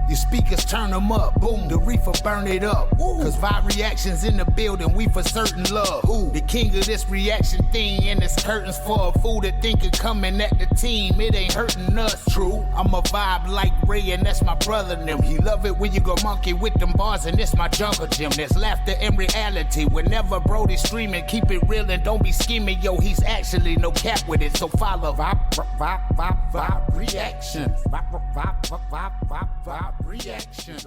Your speakers turn them up, boom, the reefer burn it up. Cause vibe reactions in the building, we for certain love. The king of this reaction thing, and it's curtains for a fool that think it coming at the team, it ain't hurting us. True, I'm a vibe like Ray, and that's my brother and them. He love it when you go monkey with them bars, and it's my jungle gym. There's laughter in reality, whenever Brody's streaming, keep it real and don't be scheming. Yo, he's actually no cap with it, so follow vibe reaction. Vibe reaction.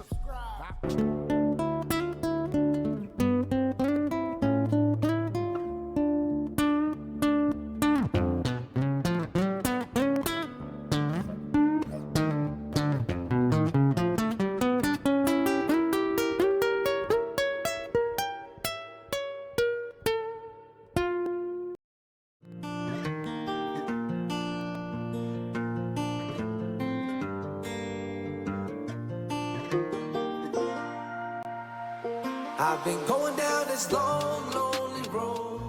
I've been going down this long, lonely road.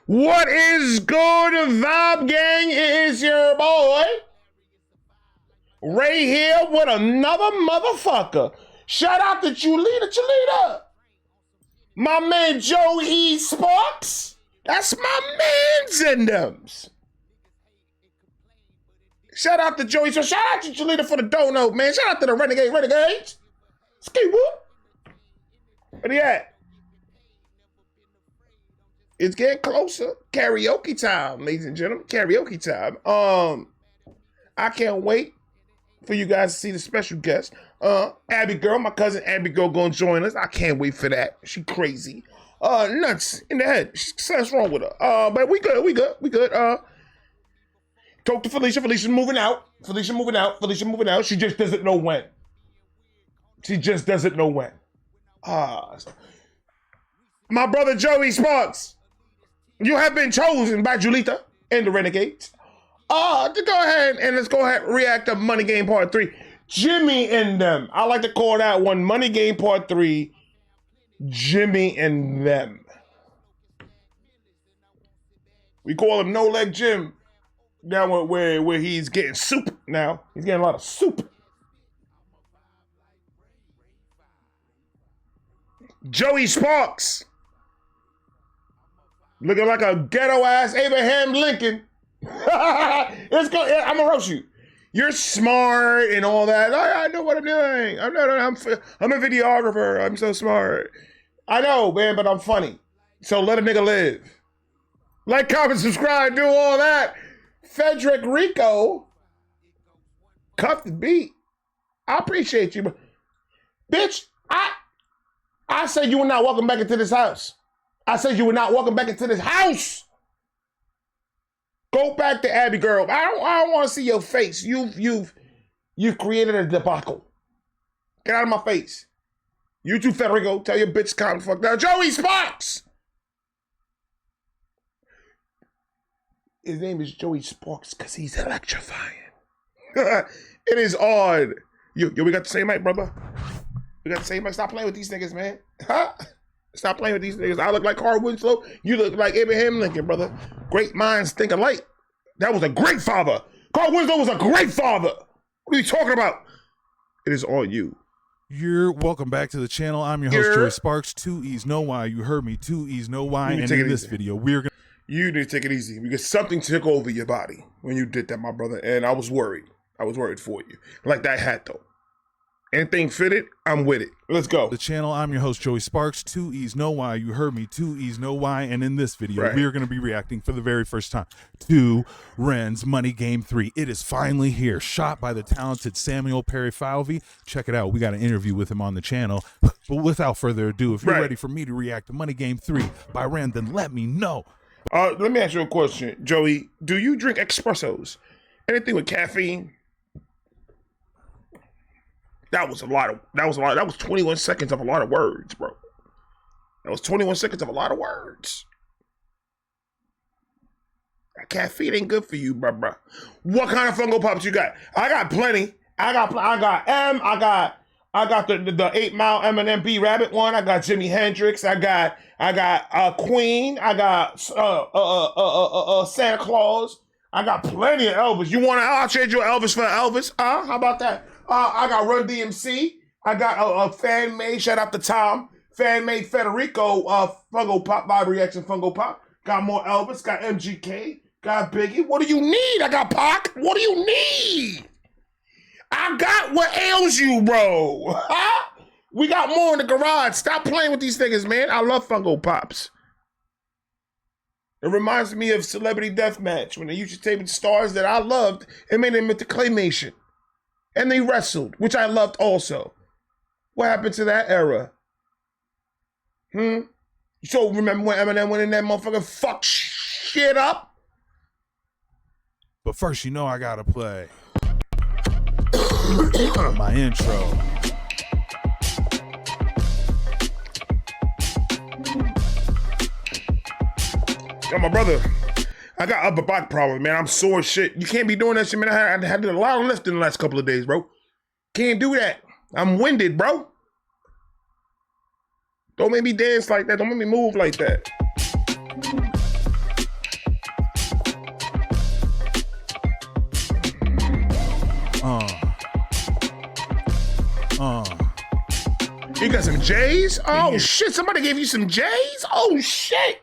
What is good, Vibe Gang? It is your boy Ray here with another motherfucker. Shout out to Cholita. My man Joey Sparks. That's my man's in them. Shout out to Joey. So shout out to Cholita for the DONO, man. Shout out to the Renegades. Ski whoop. Where they at? It's getting closer. Karaoke time, ladies and gentlemen. Karaoke time. I can't wait for you guys to see the special guest. Abby Girl, my cousin Abby Girl gonna join us. I can't wait for that. She crazy. Nuts in the head. What's wrong with her? But we good. Talk to Felicia. Felicia's moving out. She just doesn't know when. My brother Joey Sparks, you have been chosen by Julita and the Renegades to go ahead and react to Money Game Part 3. Jimmy and them. I like to call that one Money Game Part 3, Jimmy and them. We call him No Leg Jim down where he's getting soup now. He's getting a lot of soup. Joey Sparks, looking like a ghetto-ass Abraham Lincoln. I'm gonna roast you. You're smart and all that. I know what I'm doing. I'm a videographer. I'm so smart. I know, man, but I'm funny. So let a nigga live. Like, comment, subscribe, do all that. Frederick Rico, cuff the beat. I appreciate you, but bitch, I said you were not welcome back into this house. Go back to Abby Girl. I don't want to see your face. You've created a debacle. Get out of my face. You too, Federico. Tell your bitch calm the fuck down. Joey Sparks. His name is Joey Sparks because he's electrifying. It is odd. Yo, we got the same mic, brother. We got the same mic. Stop playing with these niggas, man. Stop playing with these niggas. I look like Carl Winslow. You look like Abraham Lincoln, brother. Great minds think alike. That was a great father. Carl Winslow was a great father. What are you talking about? It is all you. You're welcome back to the channel. I'm your host, Joey Sparks. 2 E's know why. You heard me. 2 E's know why. And in this video, we're gonna. You need to take it easy because something took over your body when you did that, my brother. And I was worried. I was worried for you. Like that hat, though. Anything fitted, I'm with it. Let's go. The channel, I'm your host, Joey Sparks. 2 E's know why. You heard me. 2 E's know why. And in this video, we are going to be reacting for the very first time to Ren's Money Game 3. It is finally here. Shot by the talented Samuel Perry Falvey. Check it out. We got an interview with him on the channel. But without further ado, if you're ready for me to react to Money Game 3 by Ren, then let me know. Let me ask you a question, Joey. Do you drink espressos? Anything with caffeine? That was 21 seconds of a lot of words, bro. That was 21 seconds of a lot of words. That caffeine ain't good for you, bro. What kind of Funko Pops you got? I got plenty. I got the 8 Mile M&MP Rabbit one. I got Jimi Hendrix. I got Queen. I got Santa Claus. I got plenty of Elvis. I'll trade you Elvis for Elvis. How about that? I got Run DMC. I got a fan made. Shout out to Tom. Fan made Federico. Fungo Pop live reaction. Fungo Pop. Got more Elvis. Got MGK. Got Biggie. What do you need? I got Pac. What do you need? I got what ails you, bro. Huh? We got more in the garage. Stop playing with these niggas, man. I love Fungo Pops. It reminds me of Celebrity Deathmatch when they used to take with stars that I loved and made them into claymation. And they wrestled, which I loved also. What happened to that era? So remember when Eminem went in that motherfucker fuck shit up? But first, you know I gotta play my intro. Yo, my brother, I got upper back problem, man. I'm sore as shit. You can't be doing that shit, man. I had to do a lot of lifting the last couple of days, bro. Can't do that. I'm winded, bro. Don't make me dance like that. Don't make me move like that. You got some J's? Oh, shit. Somebody gave you some J's? Oh, shit.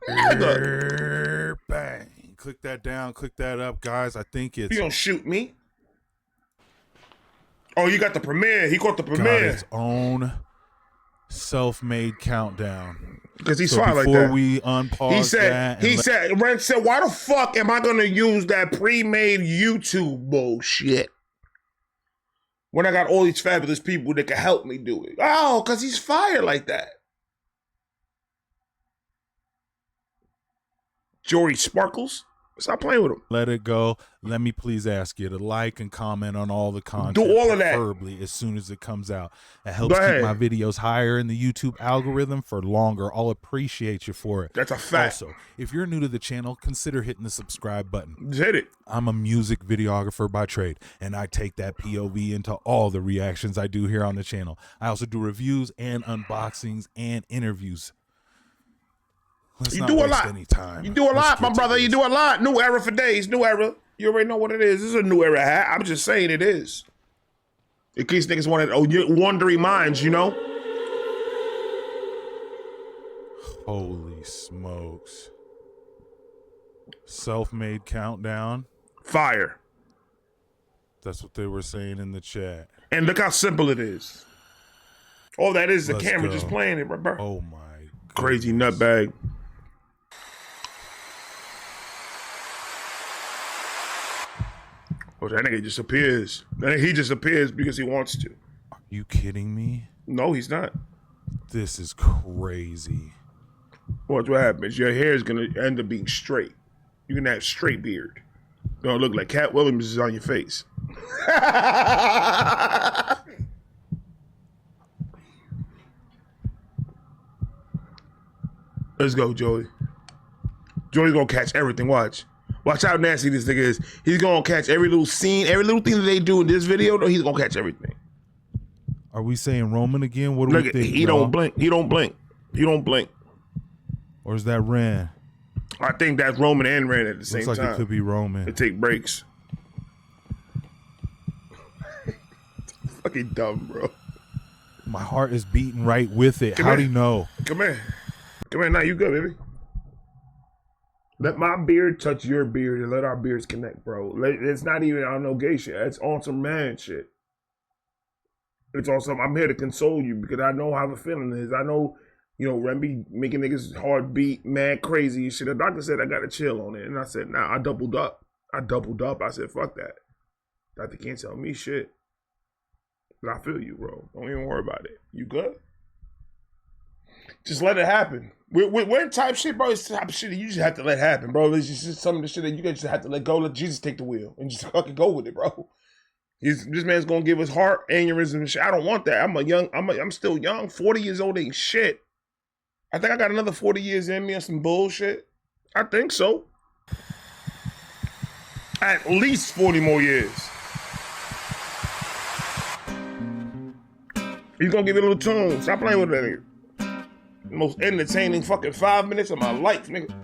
Nigga. Bang. Click that down. Click that up, guys. I think it's... You don't shoot me. Oh, you got the premiere. He caught the premiere. Got its own self-made countdown. Because he's fine like that. Before we unpause Ren said, why the fuck am I going to use that pre-made YouTube bullshit when I got all these fabulous people that can help me do it? Oh, because he's fire like that. Jory Sparkles? Stop playing with him. Let it go. Let me please ask you to like and comment on all the content. Do all of that. Preferably as soon as it comes out. It helps keep my videos higher in the YouTube algorithm for longer. I'll appreciate you for it. That's a fact. Also, if you're new to the channel, consider hitting the subscribe button. Just hit it. I'm a music videographer by trade, and I take that POV into all the reactions I do here on the channel. I also do reviews and unboxings and interviews. You do a lot. You do a lot, my brother. You do a lot. New era for days. New era. You already know what it is. This is a new era hat. I'm just saying it is. In case niggas wanted, wandering minds, you know? Holy smokes. Self-made countdown. Fire. That's what they were saying in the chat. And look how simple it is. All that is the camera just playing it, bro. Oh my God. Crazy nutbag. Oh, that nigga just appears. He just appears because he wants to. Are you kidding me? No, he's not. This is crazy. Watch what happens. Your hair is going to end up being straight. You're going to have straight beard. It's going to look like Cat Williams is on your face. Let's go, Joey. Joey's going to catch everything. Watch. Watch how nasty this nigga is. He's gonna catch every little scene, every little thing that they do in this video. He's gonna catch everything. Are we saying Roman again? What do Look, we think? He don't blink. He don't blink. He don't blink. Or is that Ren? I think that's Roman and Ren at the same time. Looks like it could be Roman. They take breaks. Fucking dumb, bro. My heart is beating right with it. How do you know? Come here. Come here. Now you good, baby. Let my beard touch your beard and let our beards connect, bro. It's not even on no gay shit. It's on some man shit. It's on some, I'm here to console you because I know how the feeling is. I know, Ren be making niggas heart beat, mad, crazy and shit. The doctor said I got to chill on it. And I said, nah, I doubled up. I said, fuck that. Doctor can't tell me shit. But I feel you, bro. Don't even worry about it. You good? Just let it happen. We're type shit, bro. It's the type of shit that you just have to let happen, bro. It's just some of the shit that you guys just have to let go. Let Jesus take the wheel and just fucking go with it, bro. This man's gonna give us heart aneurysm and shit. I don't want that. I'm still young. 40 years old ain't shit. I think I got another 40 years in me on some bullshit. I think so. At least 40 more years. He's gonna give it a little tune. Stop playing with that nigga. Most entertaining fucking 5 minutes of my life, nigga.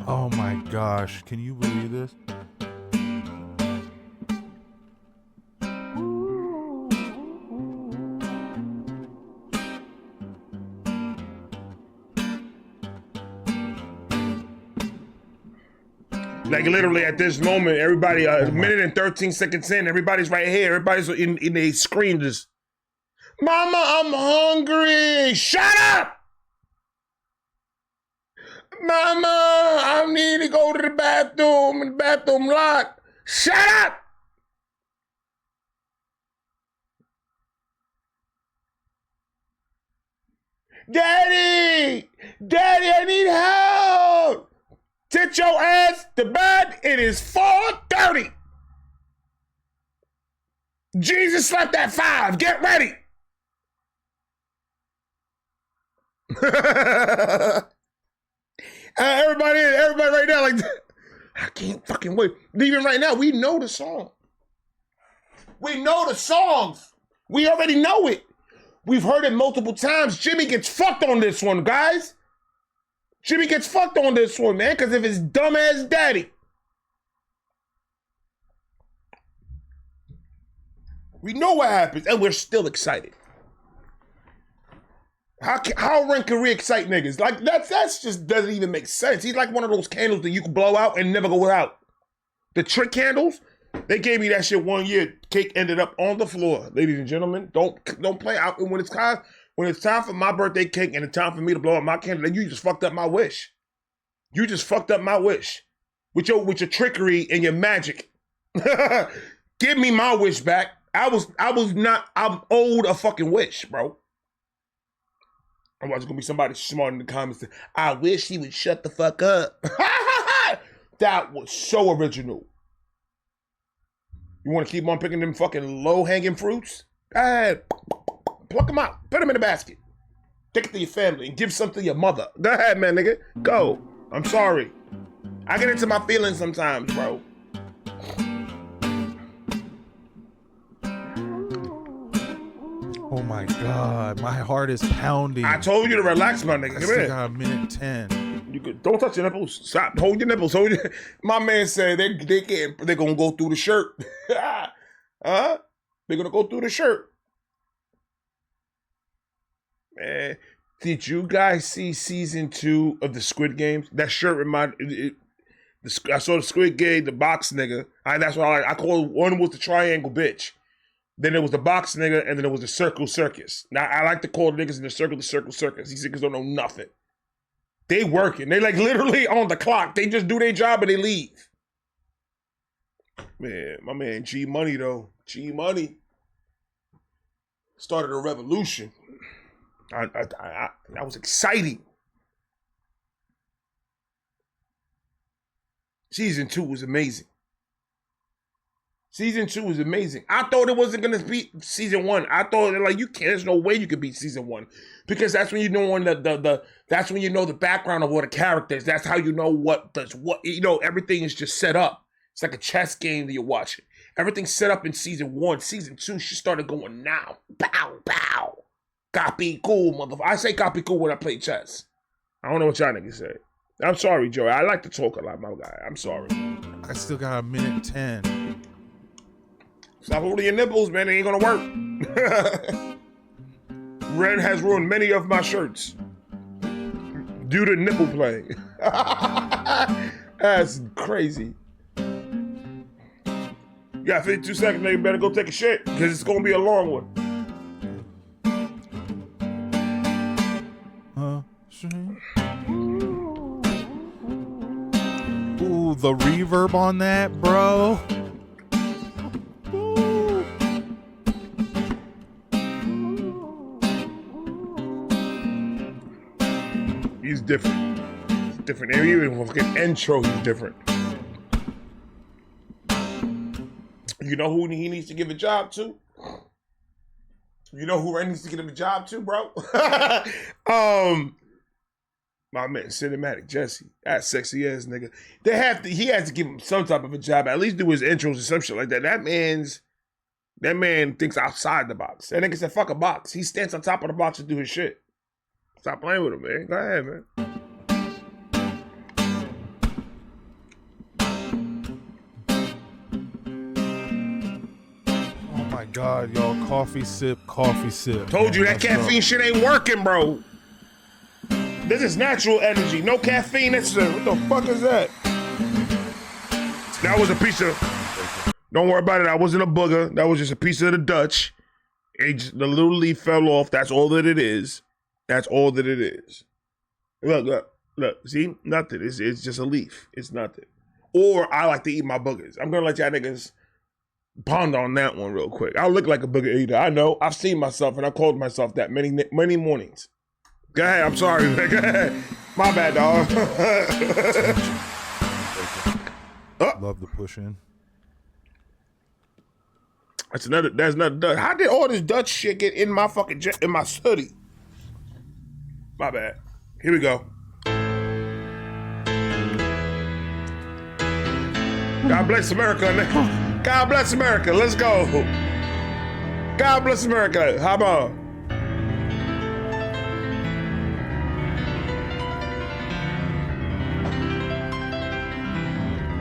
Oh my gosh, can you believe this? Like literally at this moment, everybody, a minute and 13 seconds in, everybody's right here. Everybody's in a scream just, Mama, I'm hungry. Shut up. Mama, I need to go to the bathroom. The bathroom locked. Shut up. Daddy, I need help. Sit your ass to bed. It is 4:30. Jesus slept at 5. Get ready. Everybody right now, like, I can't fucking wait. Even right now, we know the song. We know the songs. We already know it. We've heard it multiple times. Jimmy gets fucked on this one, guys. Jimmy gets fucked on this one, man, because of his dumbass daddy. We know what happens, and we're still excited. How Ren can re-excite niggas? Like, that's just doesn't even make sense. He's like one of those candles that you can blow out and never go out. The trick candles, they gave me that shit 1 year. Cake ended up on the floor. Ladies and gentlemen, don't play out. When it's time for my birthday cake and it's time for me to blow up my candle, then you just fucked up my wish. You just fucked up my wish with your trickery and your magic. Give me my wish back. I'm owed a fucking wish, bro. I'm watching gonna be somebody smart in the comments. I wish he would shut the fuck up. That was so original. You want to keep on picking them fucking low-hanging fruits? Go ahead. Pluck them out. Put them in the basket. Take it to your family and give some to your mother. Go ahead, man, nigga. Go. I'm sorry. I get into my feelings sometimes, bro. Oh my God, my heart is pounding. I told you to relax, my nigga. I still got a minute 10. You could, don't touch your nipples. Stop. Hold your nipples. My man said they're gonna go through the shirt. Huh? They're gonna go through the shirt. Man, did you guys see season 2 of the Squid Games? That shirt reminded. I saw the Squid Game, the box nigga. That's what I call it. One was the triangle bitch. Then there was the box nigga, and then there was the circle circus. Now, I like to call the niggas in the circle circus. These niggas don't know nothing. They working. They like literally on the clock. They just do their job and they leave. Man, my man G Money, though. G Money started a revolution. That was exciting. Season 2 was amazing. Season 2 was amazing. I thought it wasn't gonna beat season 1. I thought like there's no way you could beat season 1 because that's when you know that's when you know the background of what a character is. That's how you know what does what. You know, everything is just set up. It's like a chess game that you're watching. Everything's set up in season 1. Season 2, she started going now. Bow bow. Copy cool, motherfucker. I say copy cool when I play chess. I don't know what y'all niggas say. I'm sorry, Joey. I like to talk a lot, my guy. I'm sorry. I still got a minute 10. Stop holding your nipples, man. It ain't gonna work. Ren has ruined many of my shirts due to nipple play. That's crazy. You got 52 seconds, nigga. Better go take a shit because it's gonna be a long one. Ooh, the reverb on that, bro. He's different. He's different. Even fucking intro, he's different. You know who he needs to give a job to? You know who Ren needs to give him a job to, bro? My man, Cinematic Jesse. That sexy ass nigga. He has to give him some type of a job. At least do his intros or some shit like that. That man thinks outside the box. That nigga said, fuck a box. He stands on top of the box and do his shit. Stop playing with him, man. Go ahead, man. God, y'all. Coffee sip, coffee sip. Told you that Let's go. caffeine shit ain't working, bro. This is natural energy. No caffeine necessary. What the fuck is that? That was a piece of... Don't worry about it. That wasn't a booger. That was just a piece of the Dutch. The little leaf fell off. That's all that it is. That's all that it is. Look. See? Nothing. It's just a leaf. It's nothing. Or I like to eat my boogers. I'm going to let y'all niggas ponder on that one real quick. I look like a booger eater. I know. I've seen myself, and I called myself that many mornings. Go ahead. I'm sorry. Go ahead. My bad, dog. Love the push in. That's another Dutch. How did all this Dutch shit get in my fucking in my study? My bad. Here we go. God bless America. God bless America. Let's go. God bless America. How about?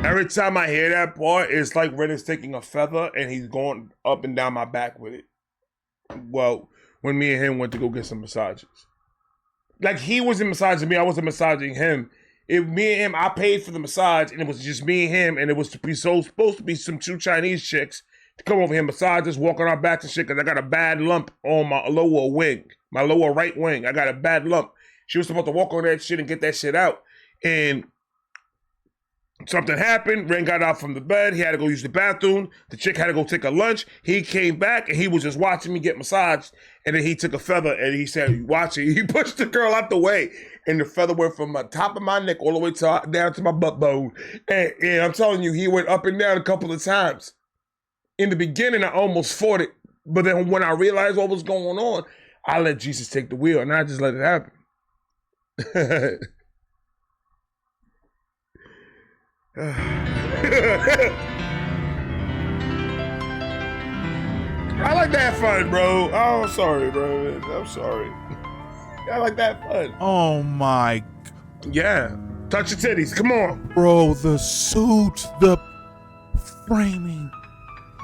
Every time I hear that part, it's like Ren is taking a feather and he's going up and down my back with it. Well, when me and him went to go get some massages. Like he wasn't massaging me, I wasn't massaging him. If me and him, I paid for the massage and it was just me and him, and it was supposed to be some two Chinese chicks to come over here and massage us, walk on our backs and shit, because I got a bad lump on my lower wing, my lower right wing. I got a bad lump. She was supposed to walk on that shit and get that shit out. And something happened. Ren got out from the bed. He had to go use the bathroom. The chick had to go take a lunch. He came back and he was just watching me get massaged. And then he took a feather and he said, watch it. He pushed the girl out the way. And the feather went from the top of my neck all the way down to my butt bone. And I'm telling you, he went up and down a couple of times. In the beginning, I almost fought it. But then when I realized what was going on, I let Jesus take the wheel and I just let it happen. I like that fun, bro. Oh, I'm sorry, bro. I'm sorry. I like that fun. Oh my. Yeah. Touch your titties. Come on. Bro, the suit, the framing.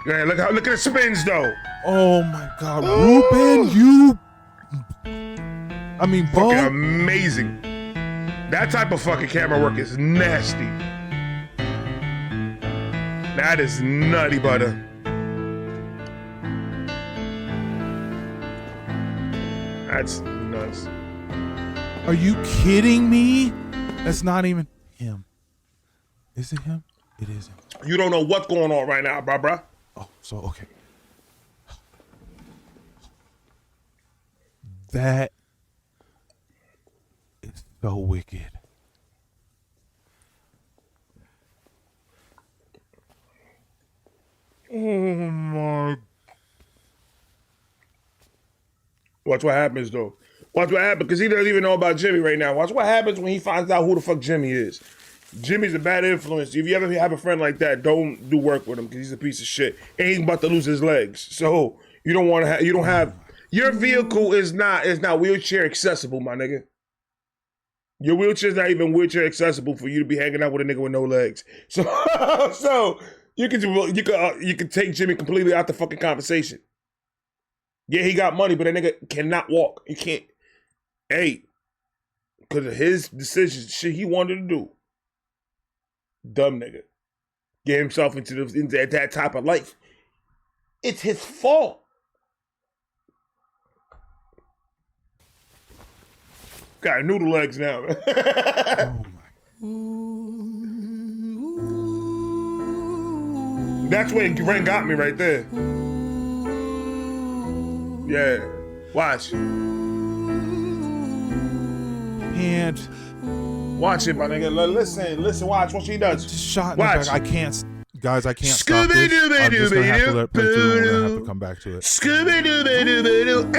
Yeah, look at the spins, though. Oh my God. Ruben, you. I mean, Bo. Fucking amazing. That type of fucking camera work is nasty. That is nutty butter. That's nuts. Are you kidding me? That's not even him. Is it him? It is him. You don't know what's going on right now, bruh. Oh, so okay. That is so wicked. Oh my. Watch what happens, though. Watch what happens, because he doesn't even know about Jimmy right now. Watch what happens when he finds out who the fuck Jimmy is. Jimmy's a bad influence. If you ever have a friend like that, don't do work with him, because he's a piece of shit. And he's about to lose his legs. So you don't want to have, your vehicle is not wheelchair accessible, my nigga. Your wheelchair's not even wheelchair accessible for you to be hanging out with a nigga with no legs. So you can take Jimmy completely out the fucking conversation. Yeah, he got money, but that nigga cannot walk. He can't. Hey, because of his decisions, shit he wanted to do. Dumb nigga. Get himself into that type of life. It's his fault. Got noodle legs now. Oh my. That's where Ren got me right there. Yeah. Watch. And watch it, my nigga. Listen, watch what she does. Shot. Watch. I can't, guys, I can't stop this. I'm just gonna have to let it play through. We're gonna have to come back to it. Scooby-Doo-Doo-Doo-Doo.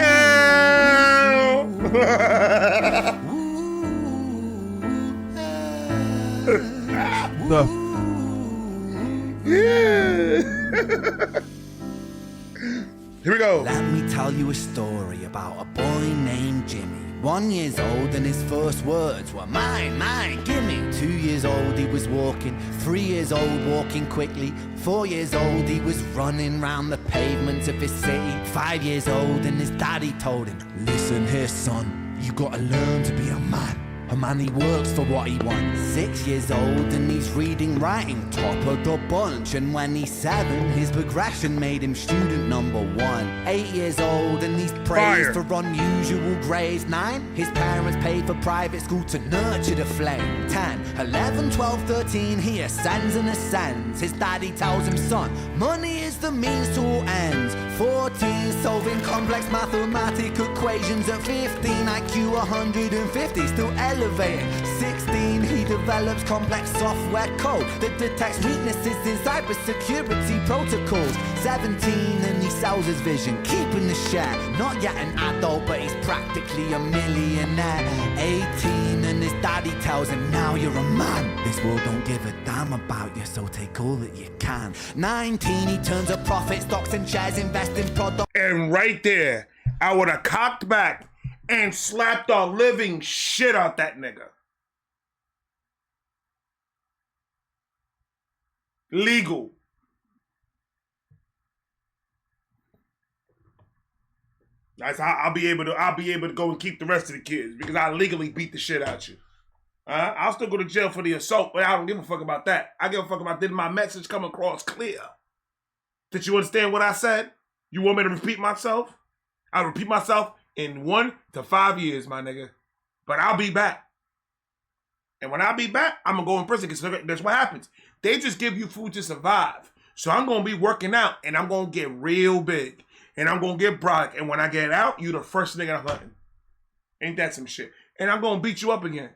Here we go. Let me tell you a story about a boy named Jimmy. 1 year old and his first words were mine, mine, gimme. 2 years old he was walking, 3 years old walking quickly. 4 years old he was running round the pavements of his city. 5 years old and his daddy told him, listen here son, you gotta learn to be a man. A man, he works for what he wants. 6 years old and he's reading, writing, top of the bunch. And when he's 7, his progression made him student number 1. 8 years old and he's praised for unusual grades. 9, his parents paid for private school to nurture the flame. 10, 11, 12, 13, he ascends and ascends. His daddy tells him, son, money is the means to all ends. 14, solving complex mathematical equations. At 15, IQ 150, still elevating. 16, he develops complex software code that detects weaknesses in cybersecurity protocols. 17, and he sells his vision, keeping the share. Not yet an adult, but he's practically a millionaire. 18, and his daddy tells him, now you're a man. This world don't give a damn about you, so take all that you can. 19, he turns a profit, stocks and shares, invest in products. And right there, I would have cocked back and slapped the living shit out that nigga. Legal. That's how I'll be able to go and keep the rest of the kids because I legally beat the shit out you. I'll still go to jail for the assault, but I don't give a fuck about that. I give a fuck about did my message come across clear? Did you understand what I said? You want me to repeat myself? I'll repeat myself in 1 to 5 years, my nigga. But I'll be back. And when I be back, I'm going to go in prison because that's what happens. They just give you food to survive. So I'm going to be working out and I'm going to get real big. And I'm going to get broad. And when I get out, you the first nigga I'm hunting. Ain't that some shit? And I'm going to beat you up again.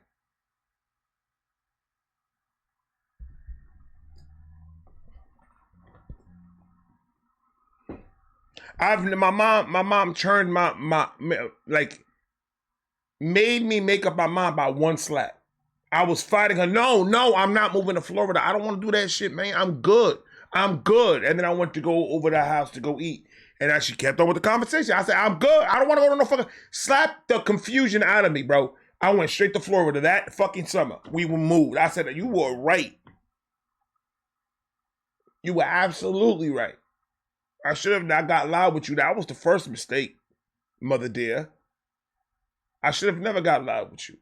My mom turned my like made me make up my mind by one slap. I was fighting her. No, I'm not moving to Florida. I don't want to do that shit, man. I'm good. And then I went to go over to the house to go eat. And she kept on with the conversation. I said, I'm good. I don't want to go to no fucking slap the confusion out of me, bro. I went straight to Florida that fucking summer. We were moved. I said, you were right. You were absolutely right. I should have not got loud with you. That was the first mistake, mother dear. I should have never got loud with you.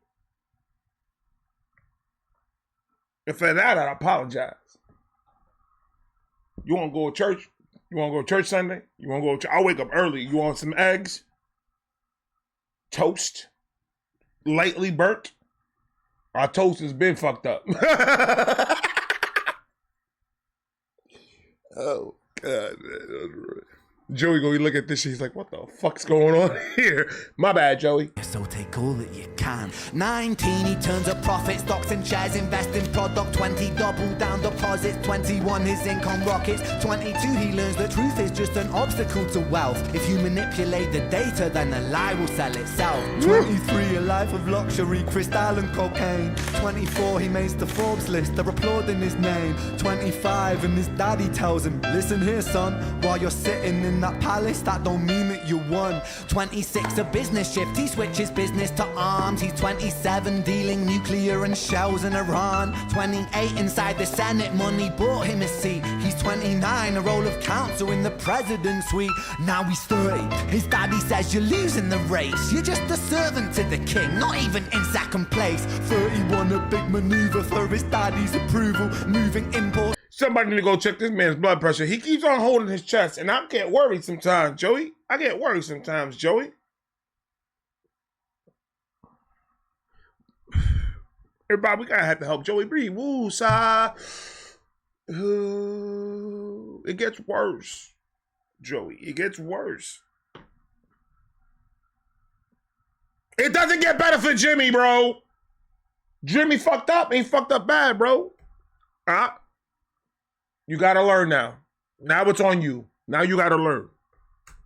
And for that, I apologize. You want to go to church? You want to go to church Sunday? You want to go to church? I'll wake up early. You want some eggs? Toast? Lightly burnt? Our toast has been fucked up. Oh, God. Joey gonna look at this shit. He's like, what the fuck's going on here? My bad, Joey. So take all that you can. 19, he turns a profit, stocks and shares, invest in product. 20, double down deposits. 21, his income rockets. 22, he learns the truth is just an obstacle to wealth. If you manipulate the data, then the lie will sell itself. 23, a life of luxury, crystal and cocaine. 24, he makes the Forbes list, they're applauding his name. 25, and his daddy tells him, listen here, son, while you're sitting in that palace, that don't mean that you won. 26, a business shift, he switches business to arms. He's 27, dealing nuclear and shells in Iran. 28, inside the Senate, money bought him a seat. He's 29, a role of counsel in the president's suite. Now he's 30, his daddy says you're losing the race. You're just a servant to the king, not even in second place. 31, a big maneuver for his daddy's approval, moving imports. Somebody need to go check this man's blood pressure. He keeps on holding his chest, and I get worried sometimes, Joey. I get worried sometimes, Joey. Everybody, we gotta have to help Joey breathe. Woo, sigh. It gets worse, Joey. It gets worse. It doesn't get better for Jimmy, bro. Jimmy fucked up. He fucked up bad, bro. You gotta learn now. Now it's on you. Now you gotta learn.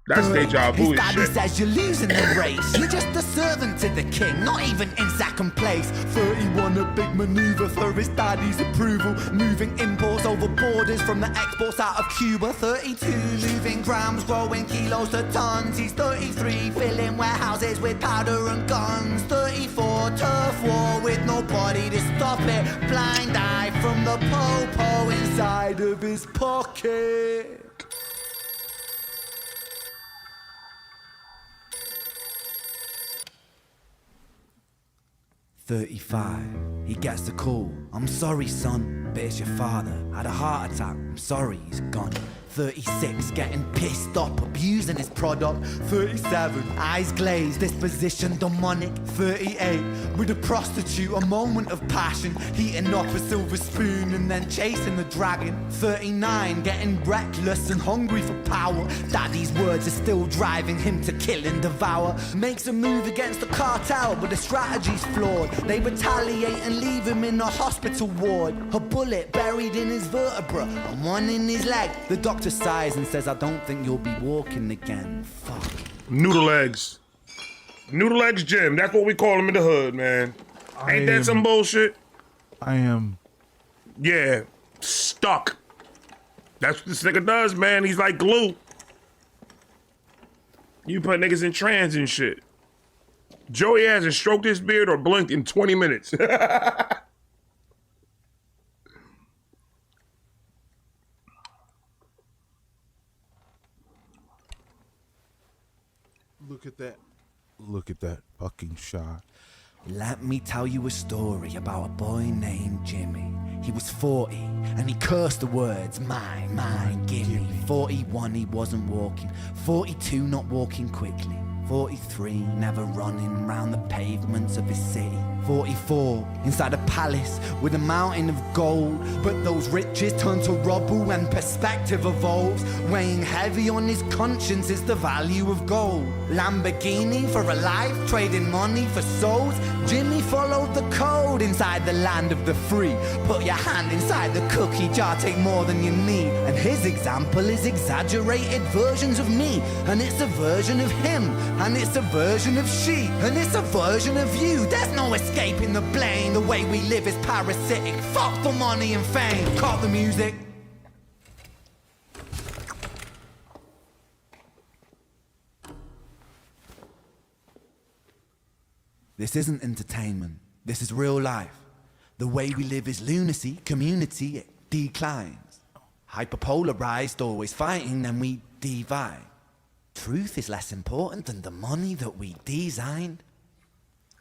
That's deja vu His and daddy shit. says you're losing the race. You're just a servant to the king, not even in second place. 31, a big maneuver for his daddy's approval. Moving imports over borders from the exports out of Cuba. 32, moving grams, growing kilos to tons. He's 33, filling warehouses with powder and guns. 34, turf war with nobody to stop it. Blind eye from the po-po inside of his pocket. 35, he gets the call. I'm sorry, son, but it's your father. Had a heart attack, I'm sorry, he's gone. 36, getting pissed up, abusing his product. 37, eyes glazed, disposition demonic. 38, with a prostitute, a moment of passion. Heating up a silver spoon and then chasing the dragon. 39, getting reckless and hungry for power. Daddy's words are still driving him to kill and devour. Makes a move against the cartel, but the strategy's flawed. They retaliate and leave him in a hospital ward. A bullet buried in his vertebra and one in his leg. The doctor sighs and says, I don't think you'll be walking again. Fuck. Noodle eggs. Noodle eggs Jim. That's what we call him in the hood, man. Ain't that some bullshit? I am. Yeah. Stuck. That's what this nigga does, man. He's like glue. You put niggas in trance and shit. Joey hasn't stroked his beard or blinked in 20 minutes. Look at that. Look at that fucking shot. Let me tell you a story about a boy named Jimmy. He was 40 and he cursed the words, mine, gimme. 41, he wasn't walking. 42, not walking quickly. 43, never running round the pavements of his city. 44, inside a palace with a mountain of gold. But those riches turn to rubble when perspective evolves. Weighing heavy on his conscience is the value of gold. Lamborghini for a life, trading money for souls. Jimmy followed the code inside the land of the free. Put your hand inside the cookie jar, take more than you need. And his example is exaggerated versions of me. And it's a version of him. And it's a version of she. And it's a version of you. There's no escaping the blame. The way we live is parasitic. Fuck for money and fame. Cut the music. This isn't entertainment. This is real life. The way we live is lunacy. Community, it declines. Hyperpolarized, always fighting, then we divide. Truth is less important than the money that we designed.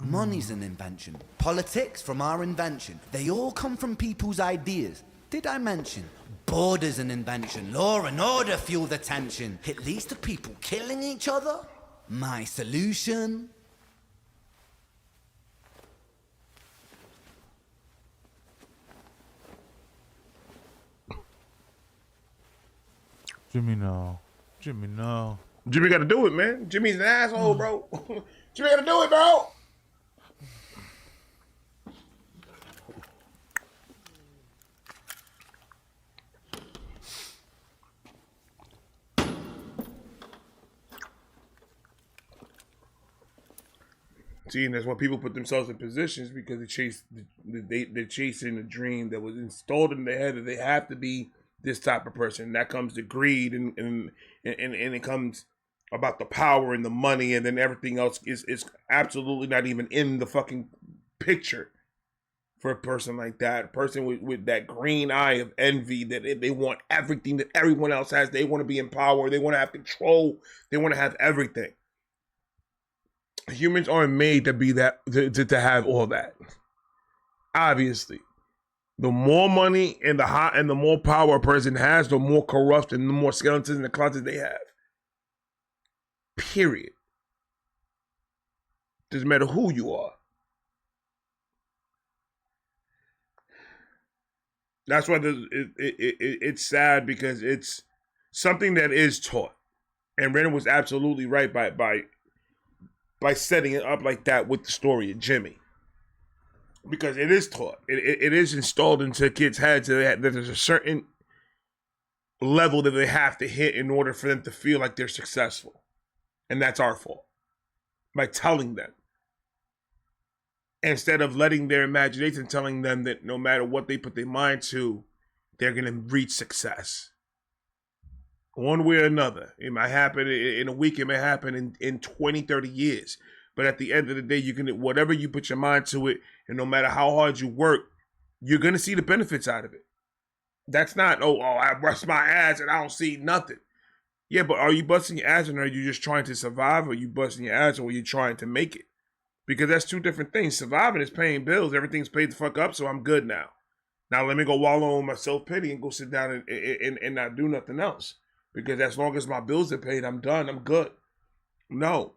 Money's an invention. Politics from our invention. They all come from people's ideas. Did I mention? Border's an invention. Law and order fuel the tension. It leads to people killing each other. My solution? Jimmy, no. Jimmy, no. Jimmy got to do it, man. Jimmy's an asshole, bro. Jimmy got to do it, bro. See, and that's why people put themselves in positions, because they're chasing a dream that was installed in their head that they have to be this type of person. That comes to greed, and it comes about the power and the money, and then everything else is absolutely not even in the fucking picture for a person like that. A person with that green eye of envy, that they want everything that everyone else has. They want to be in power. They want to have control. They want to have everything. Humans aren't made to be that, to have all that. Obviously, the more money and the more power a person has, the more corrupt and the more skeletons in the closet they have. Period. Doesn't matter who you are. That's why it's sad, because it's something that is taught, and Renner was absolutely right by setting it up like that with the story of Jimmy. Because it is taught. It is installed into kids' heads that there's a certain level that they have to hit in order for them to feel like they're successful. And that's our fault. By telling them. Instead of letting their imagination telling them that no matter what they put their mind to, they're going to reach success. One way or another. It might happen in a week. It may happen in 20, 30 years. But at the end of the day, you can, whatever you put your mind to it, and no matter how hard you work, you're going to see the benefits out of it. That's not, I bust my ass and I don't see nothing. Yeah, but are you busting your ass and are you just trying to survive, or are you busting your ass or are you trying to make it? Because that's two different things. Surviving is paying bills. Everything's paid the fuck up, so I'm good now. Now let me go wallow in my self-pity and go sit down and not do nothing else. Because as long as my bills are paid, I'm done. I'm good. No.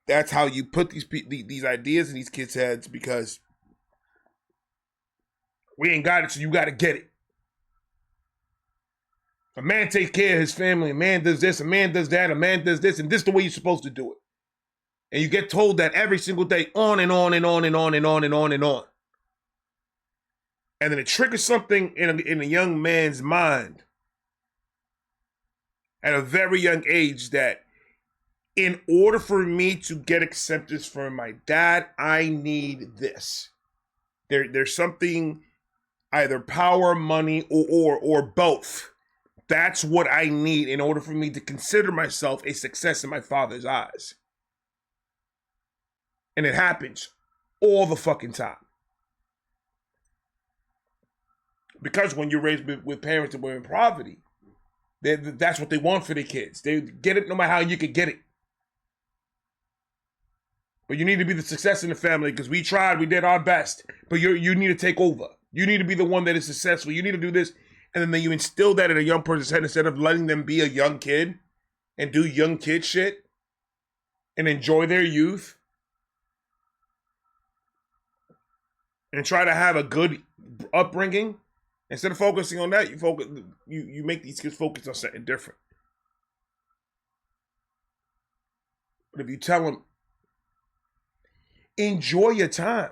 That's how you put these ideas in these kids' heads, because we ain't got it, so you got to get it. A man takes care of his family. A man does this. A man does that. A man does this. And this is the way you're supposed to do it. And you get told that every single day, on and on and on and on and on and on and on. And then it triggers something in a young man's mind at a very young age that in order for me to get acceptance from my dad, I need this. There's something, either power, money, or both. That's what I need in order for me to consider myself a success in my father's eyes. And it happens all the fucking time. Because when you're raised with parents that were in poverty, that's what they want for their kids. They get it no matter how you can get it. But you need to be the success in the family, because we tried, we did our best. But you need to take over. You need to be the one that is successful. You need to do this. And then you instill that in a young person's head instead of letting them be a young kid and do young kid shit and enjoy their youth and try to have a good upbringing. Instead of focusing on that, you make these kids focus on something different. But if you tell them, enjoy your time.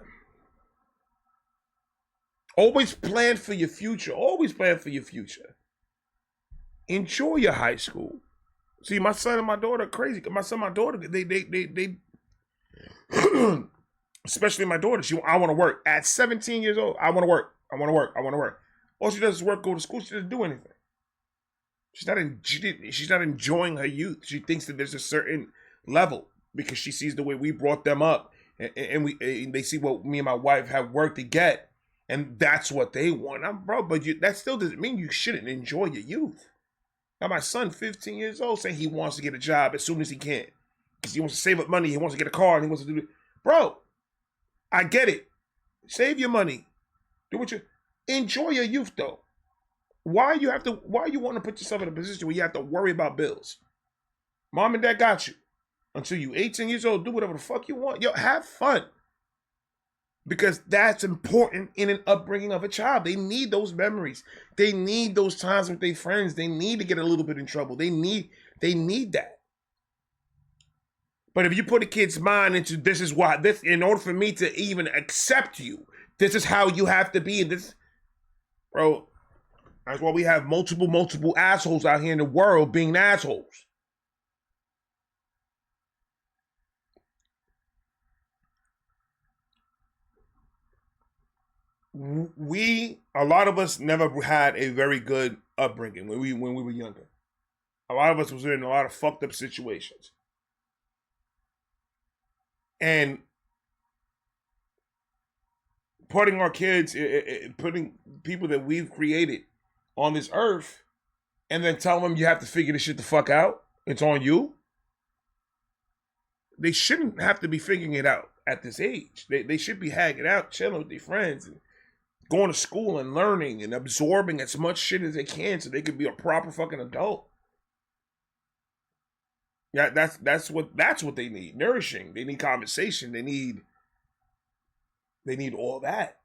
Always plan for your future. Always plan for your future. Enjoy your high school. See, my son and my daughter are crazy. My son and my daughter, they especially my daughter, I want to work. At 17 years old, I want to work. I want to work. I want to work. All she does is work, go to school. She doesn't do anything. She's not enjoying her youth. She thinks that there's a certain level because she sees the way we brought them up, and they see what me and my wife have worked to get, and that's what they want. But that still doesn't mean you shouldn't enjoy your youth. Now my son, 15 years old, saying he wants to get a job as soon as he can because he wants to save up money. He wants to get a car, and he wants to do it. Bro, I get it. Save your money. Do what you. Enjoy your youth, though. Why you want to put yourself in a position where you have to worry about bills? Mom and dad got you. Until you 18 years old, do whatever the fuck you want. Yo, have fun. Because that's important in an upbringing of a child. They need those memories. They need those times with their friends. They need to get a little bit in trouble. They need that. But if you put a kid's mind into this, in order for me to even accept you, this is how you have to be. Bro, that's why we have multiple assholes out here in the world being assholes. A lot of us never had a very good upbringing when we were younger. A lot of us was in a lot of fucked up situations. And putting our kids, putting people that we've created on this earth, and then telling them you have to figure this shit the fuck out. It's on you. They shouldn't have to be figuring it out at this age. They should be hanging out, chilling with their friends, and going to school and learning and absorbing as much shit as they can so they can be a proper fucking adult. Yeah, that's what they need. Nourishing. They need conversation. They need all that.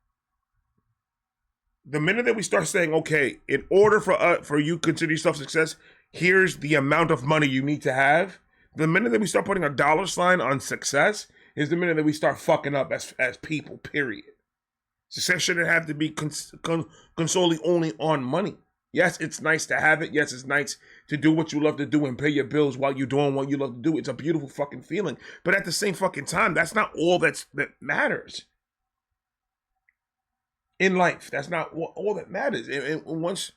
The minute that we start saying, okay, in order for you to consider yourself success, here's the amount of money you need to have. The minute that we start putting a dollar sign on success is the minute that we start fucking up as people, period. Success shouldn't have to be solely only on money. Yes, it's nice to have it. Yes, it's nice to do what you love to do and pay your bills while you're doing what you love to do. It's a beautiful fucking feeling. But at the same fucking time, that's not all that matters in life. That's not all that matters. And once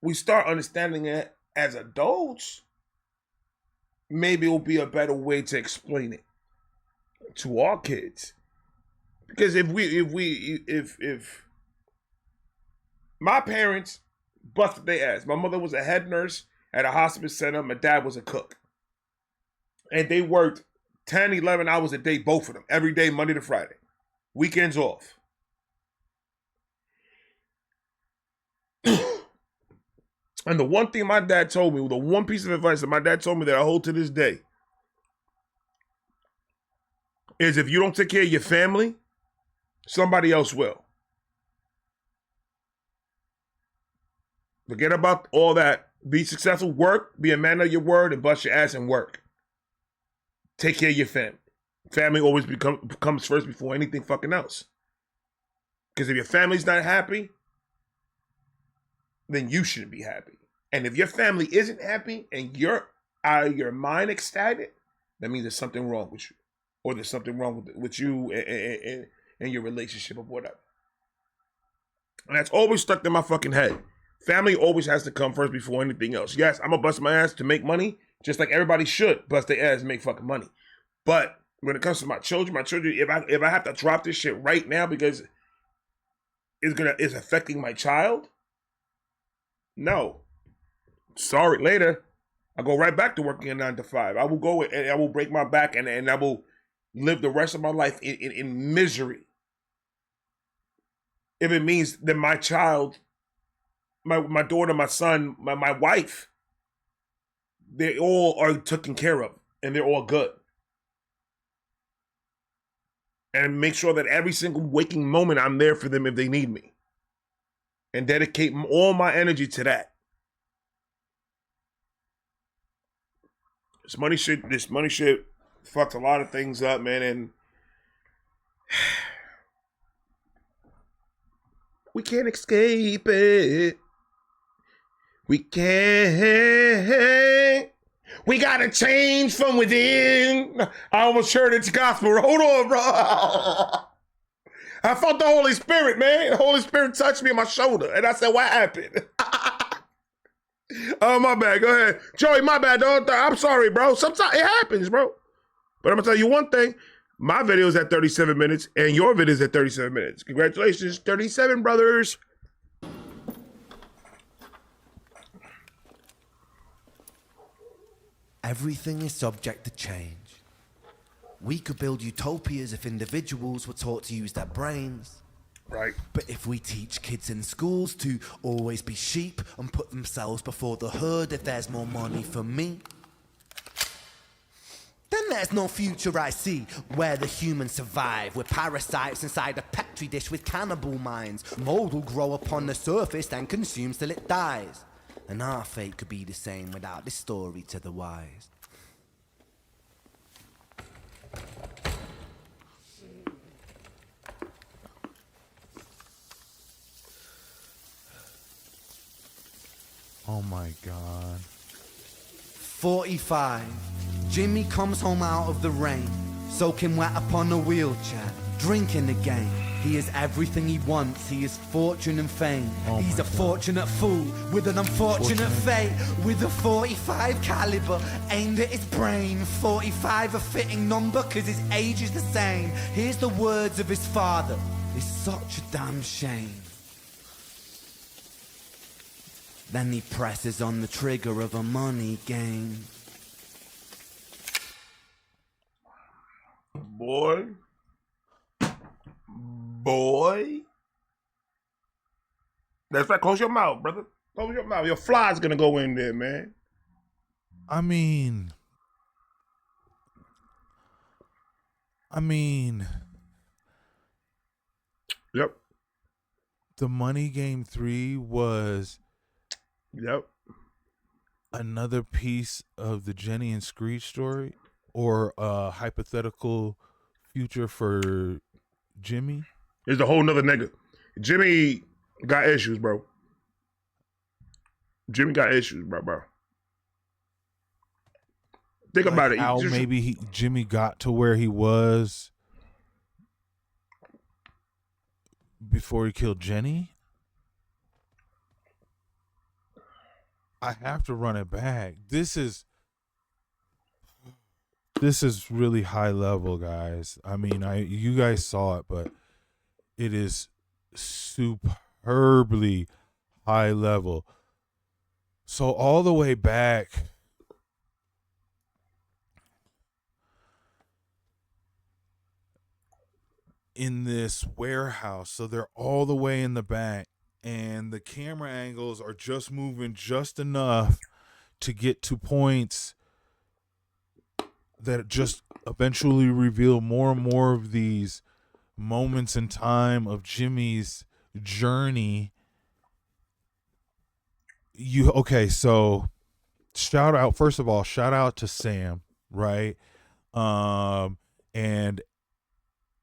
we start understanding it as adults, maybe it'll be a better way to explain it to our kids. Because if my parents busted their ass. My mother was a head nurse at a hospice center. My dad was a cook. And they worked 10, 11 hours a day, both of them, every day, Monday to Friday. Weekends off. And the one thing my dad told me, the one piece of advice that my dad told me that I hold to this day, is if you don't take care of your family, somebody else will. Forget about all that. Be successful, work, be a man of your word, and bust your ass and work. Take care of your family. Family always comes first before anything fucking else. Because if your family's not happy, then you shouldn't be happy. And if your family isn't happy and you're out of your mind ecstatic, that means there's something wrong with you. Or there's something wrong with you and your relationship or whatever. And that's always stuck in my fucking head. Family always has to come first before anything else. Yes, I'm gonna bust my ass to make money, just like everybody should bust their ass and make fucking money. But when it comes to my children, if I have to drop this shit right now because it's affecting my child, no. Sorry, later. I go right back to working a 9 to 5. I will go and I will break my back and I will live the rest of my life in misery. If it means that my child, my daughter, my son, my wife, they all are taken care of and they're all good. And make sure that every single waking moment I'm there for them if they need me. And dedicate all my energy to that. This money shit fucked a lot of things up, man, and we can't escape it. We can't. We gotta change from within. I almost heard it's gospel. Hold on, bro. I felt the Holy Spirit, man. The Holy Spirit touched me on my shoulder, and I said, what happened? Oh, my bad. Go ahead. Joey, my bad, dog. I'm sorry, bro. Sometimes it happens, bro. But I'm going to tell you one thing. My video is at 37 minutes, and your video is at 37 minutes. Congratulations, 37 brothers. Everything is subject to change. We could build utopias if individuals were taught to use their brains. Right. But if we teach kids in schools to always be sheep and put themselves before the herd if there's more money for me, then there's no future I see where the humans survive. We're parasites inside a petri dish with cannibal minds. Mold will grow upon the surface and consumes till it dies. And our fate could be the same without this story to the wise. Oh my God. 45. Jimmy comes home out of the rain, soaking wet upon a wheelchair, drinking again. He is everything he wants. He is fortune and fame. He's a fortunate fool with an unfortunate fate. With a 45 caliber aimed at his brain. 45 a fitting number cause his age is the same. Here's the words of his father. It's such a damn shame. Then he presses on the trigger of a money game. Boy. That's right. Close your mouth, brother. Close your mouth. Your fly's gonna go in there, man. I mean, Yep. the Money Game 3 was another piece of the Jenny and Screech story, or a hypothetical future for Jimmy. There's a whole nother nigga. Jimmy got issues, bro. Jimmy got issues, bro. Think about it. How maybe Jimmy got to where he was before he killed Jenny. I have to run it back. This is really high level, guys. I mean, you guys saw it, but it is superbly high level. So all the way back in this warehouse, so they're all the way in the back, and the camera angles are just moving just enough to get to points that just eventually reveal more and more of these moments in time of Jimmy's journey. So shout out to Sam, right? And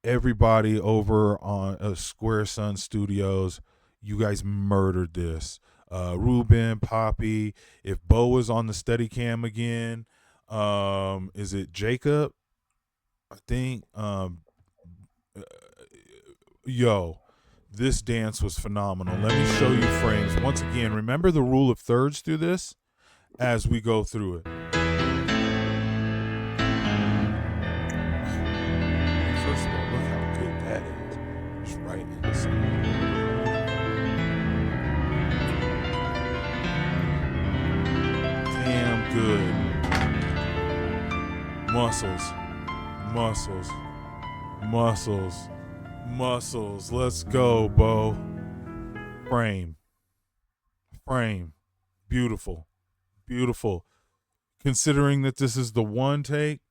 everybody over on Square Sun Studios. You guys murdered this. Ruben, Poppy, if Bo was on the Steadicam again, is it Jacob? I think. This dance was phenomenal. Let me show you frames. Once again, remember the rule of thirds through this as we go through it. First of all, look how good that is. Just right in the center. Damn good. Muscles. Let's go, Bo. Frame. Beautiful. Considering that this is the one take,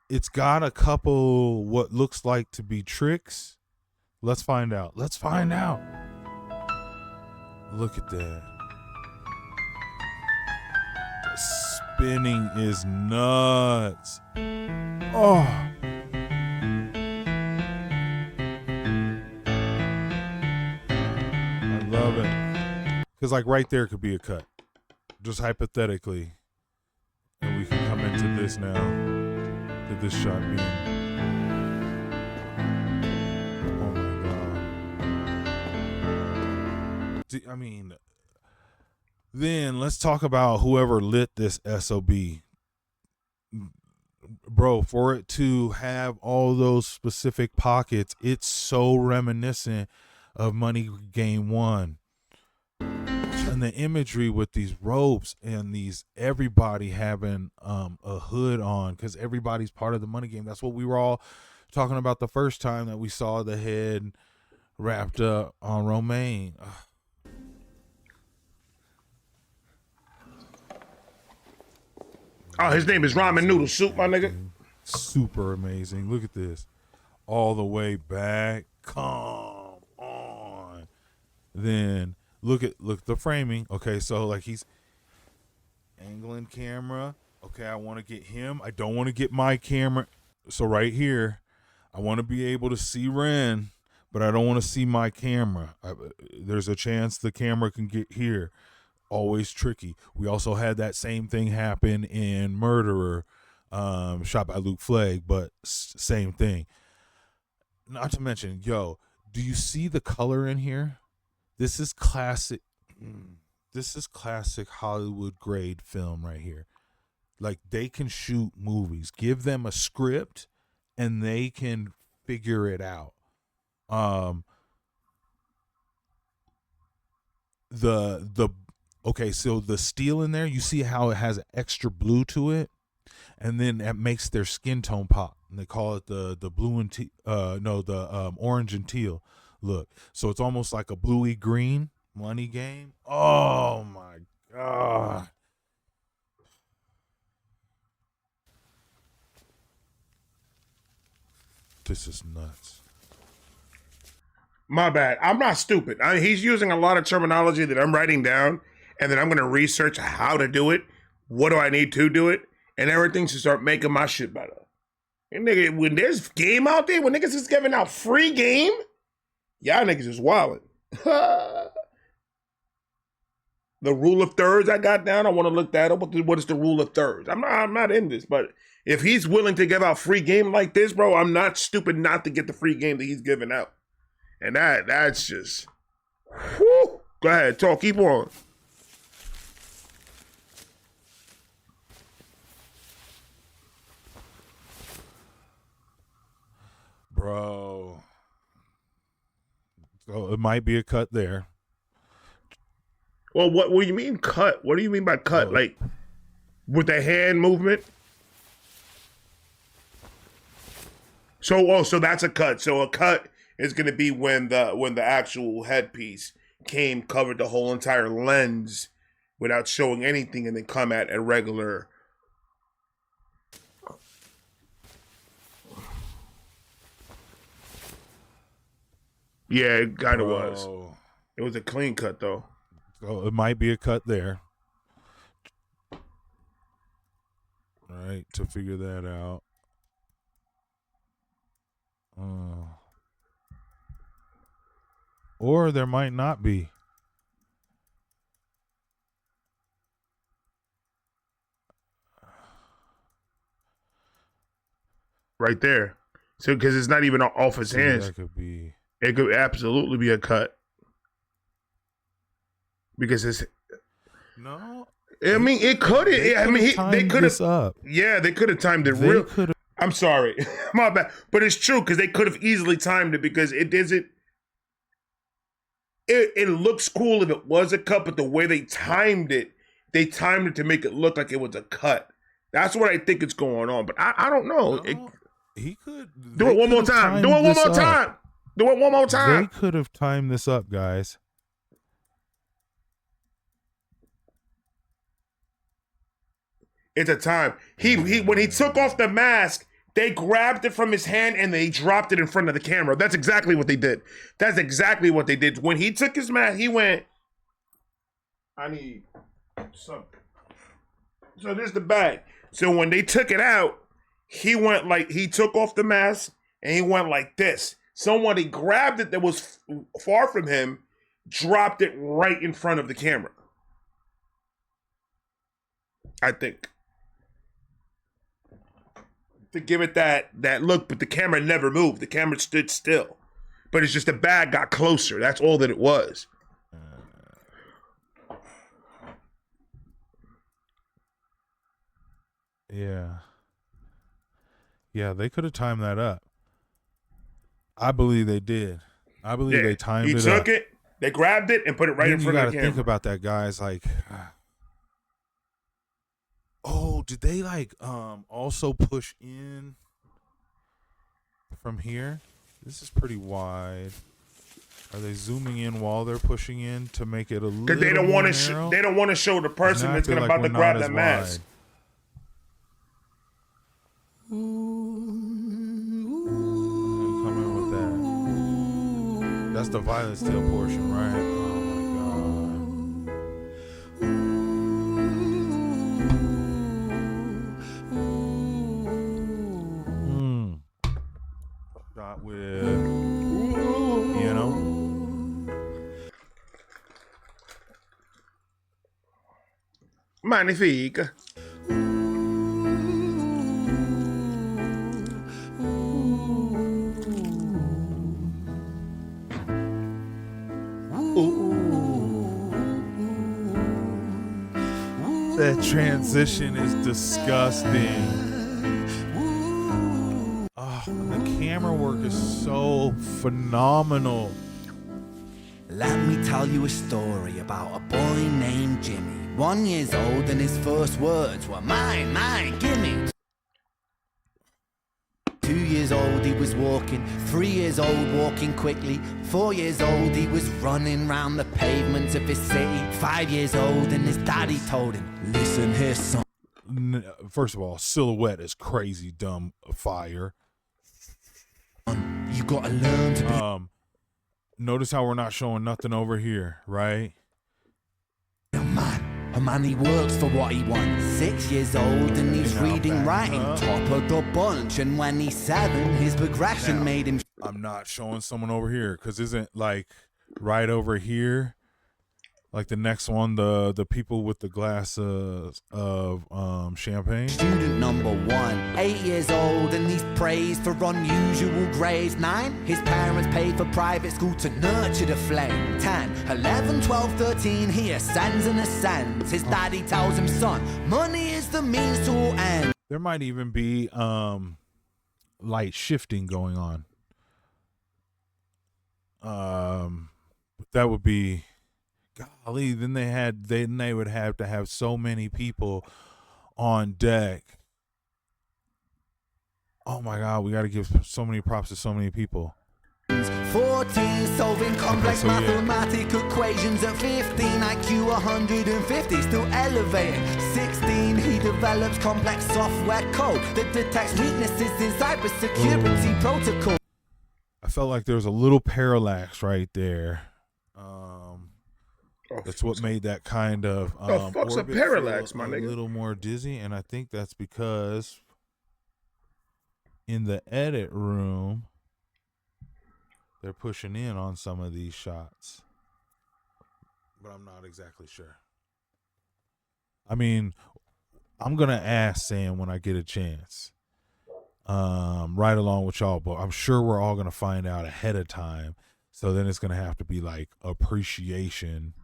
it's got a couple what looks like to be tricks. Let's find out. Look at that. The spinning is nuts. Oh. Love it. Because like right there could be a cut. Just hypothetically. And we can come into this now. To this shot being. Oh my God. I mean, then let's talk about whoever lit this SOB. Bro, for it to have all those specific pockets, it's so reminiscent of Money Game 1. And the imagery with these ropes and these everybody having a hood on because everybody's part of the money game. That's what we were all talking about the first time that we saw the head wrapped up on Romaine. Oh, his name is Ramen Noodle Soup, my nigga. Super amazing. Look at this. All the way back. Come on. Then look the framing. Okay, so like he's angling camera. Okay, I want to get him. I don't want to get my camera. So right here, I want to be able to see Ren, but I don't want to see my camera. There's a chance the camera can get here. Always tricky. We also had that same thing happen in Murderer, shot by Luke Flagg, but same thing. Not to mention, do you see the color in here? This is classic. This is classic Hollywood grade film right here. Like they can shoot movies. Give them a script, and they can figure it out. Okay, so the steel in there, you see how it has extra blue to it, and then that makes their skin tone pop. And they call it the blue and orange and teal look. So it's almost like a bluey green Money Game. Oh my God. This is nuts. My bad. I'm not stupid. He's using a lot of terminology that I'm writing down, and then I'm going to research how to do it. What do I need to do it? And everything to start making my shit better. And nigga, when there's game out there, when niggas is giving out free game, y'all niggas is wildin'. the rule of thirds I got down. I want to look that up. What is the rule of thirds? I'm not in this, but if he's willing to give out free game like this, bro, I'm not stupid not to get the free game that he's giving out. And that's just, whew. Go ahead, talk, keep on. Bro. So it might be a cut there. Well, what do you mean cut? What do you mean by cut? Like with the hand movement? So that's a cut. So a cut is going to be when the actual headpiece covered the whole entire lens without showing anything, and then come at a regular. Yeah, it kind of was. It was a clean cut, though. So it might be a cut there. All right, to figure that out. Or there might not be. Right there. So, because it's not even off his hands. That could be. It could absolutely be a cut. Because it's. No. I mean, it could. They could have. Yeah, they could have timed it real. I'm sorry, my bad, but it's true because they could have easily timed it because it isn't. It looks cool if it was a cut, but the way they timed it to make it look like it was a cut. That's what I think is going on, but I don't know. No, he could do it one more time. Do it one more time. Do it one more time. They could have timed this up, guys. It's a time. He when he took off the mask, they grabbed it from his hand and they dropped it in front of the camera. That's exactly what they did. That's exactly what they did. When he took his mask, he went, I need something. So there's the bag. So when they took it out, he took off the mask and he went like this. Somebody grabbed it that was far from him, dropped it right in front of the camera. I think. To give it that look, but the camera never moved. The camera stood still. But it's just the bag got closer. That's all that it was. Yeah. Yeah, they could have timed that up. I believe they did. I believe they timed it up. He took it, they grabbed it, and put it right in front of the camera. You got to think about that, guys. Like, oh, did they also push in from here? This is pretty wide. Are they zooming in while they're pushing in to make it a little? Because they don't want to. They don't want to show the person that's about to grab that mask. Come in with that. That's the violence tail portion, right? Oh my god. Shot with, Magnifique. That transition is disgusting. Oh, the camera work is so phenomenal. Let me tell you a story about a boy named Jimmy. 1 year old and his first words were mine, gimme. 2 years old he was walking, 3 years old walking quickly, 4 years old he was running round the pavements of his city, 5 years old and his daddy told him, listen here son. First of all, silhouette is crazy dumb fire. You gotta learn to be notice how we're not showing nothing over here, right? A man, he works for what he wants. 6 years old and he's reading, writing, top of the bunch. And when he's 7, his progression made him. I'm not showing someone over here because isn't like right over here Like the next one, the people with the glasses of champagne. Student number 1, 8 years old, and he's praised for unusual grades. 9, his parents paid for private school to nurture the flame. 10, 11, 12, 13, he ascends and ascends. His daddy tells him, son, money is the means to all ends. There might even be light shifting going on. That would be, golly. Then they would have to have so many people on deck. Oh my God, we got to give so many props to so many people. 14, solving complex mathematical equations. At 15, IQ 150, still elevating. 16, he develops complex software code that detects weaknesses in cybersecurity protocol. I felt like there was a little parallax right there. That's what made that kind of fuck's a orbit parallax, feel my nigga? a little more dizzy, and I think that's because in the edit room they're pushing in on some of these shots, but I'm not exactly sure. I mean, I'm gonna ask Sam when I get a chance, right along with y'all, but I'm sure we're all gonna find out ahead of time. So then it's gonna have to be like appreciation.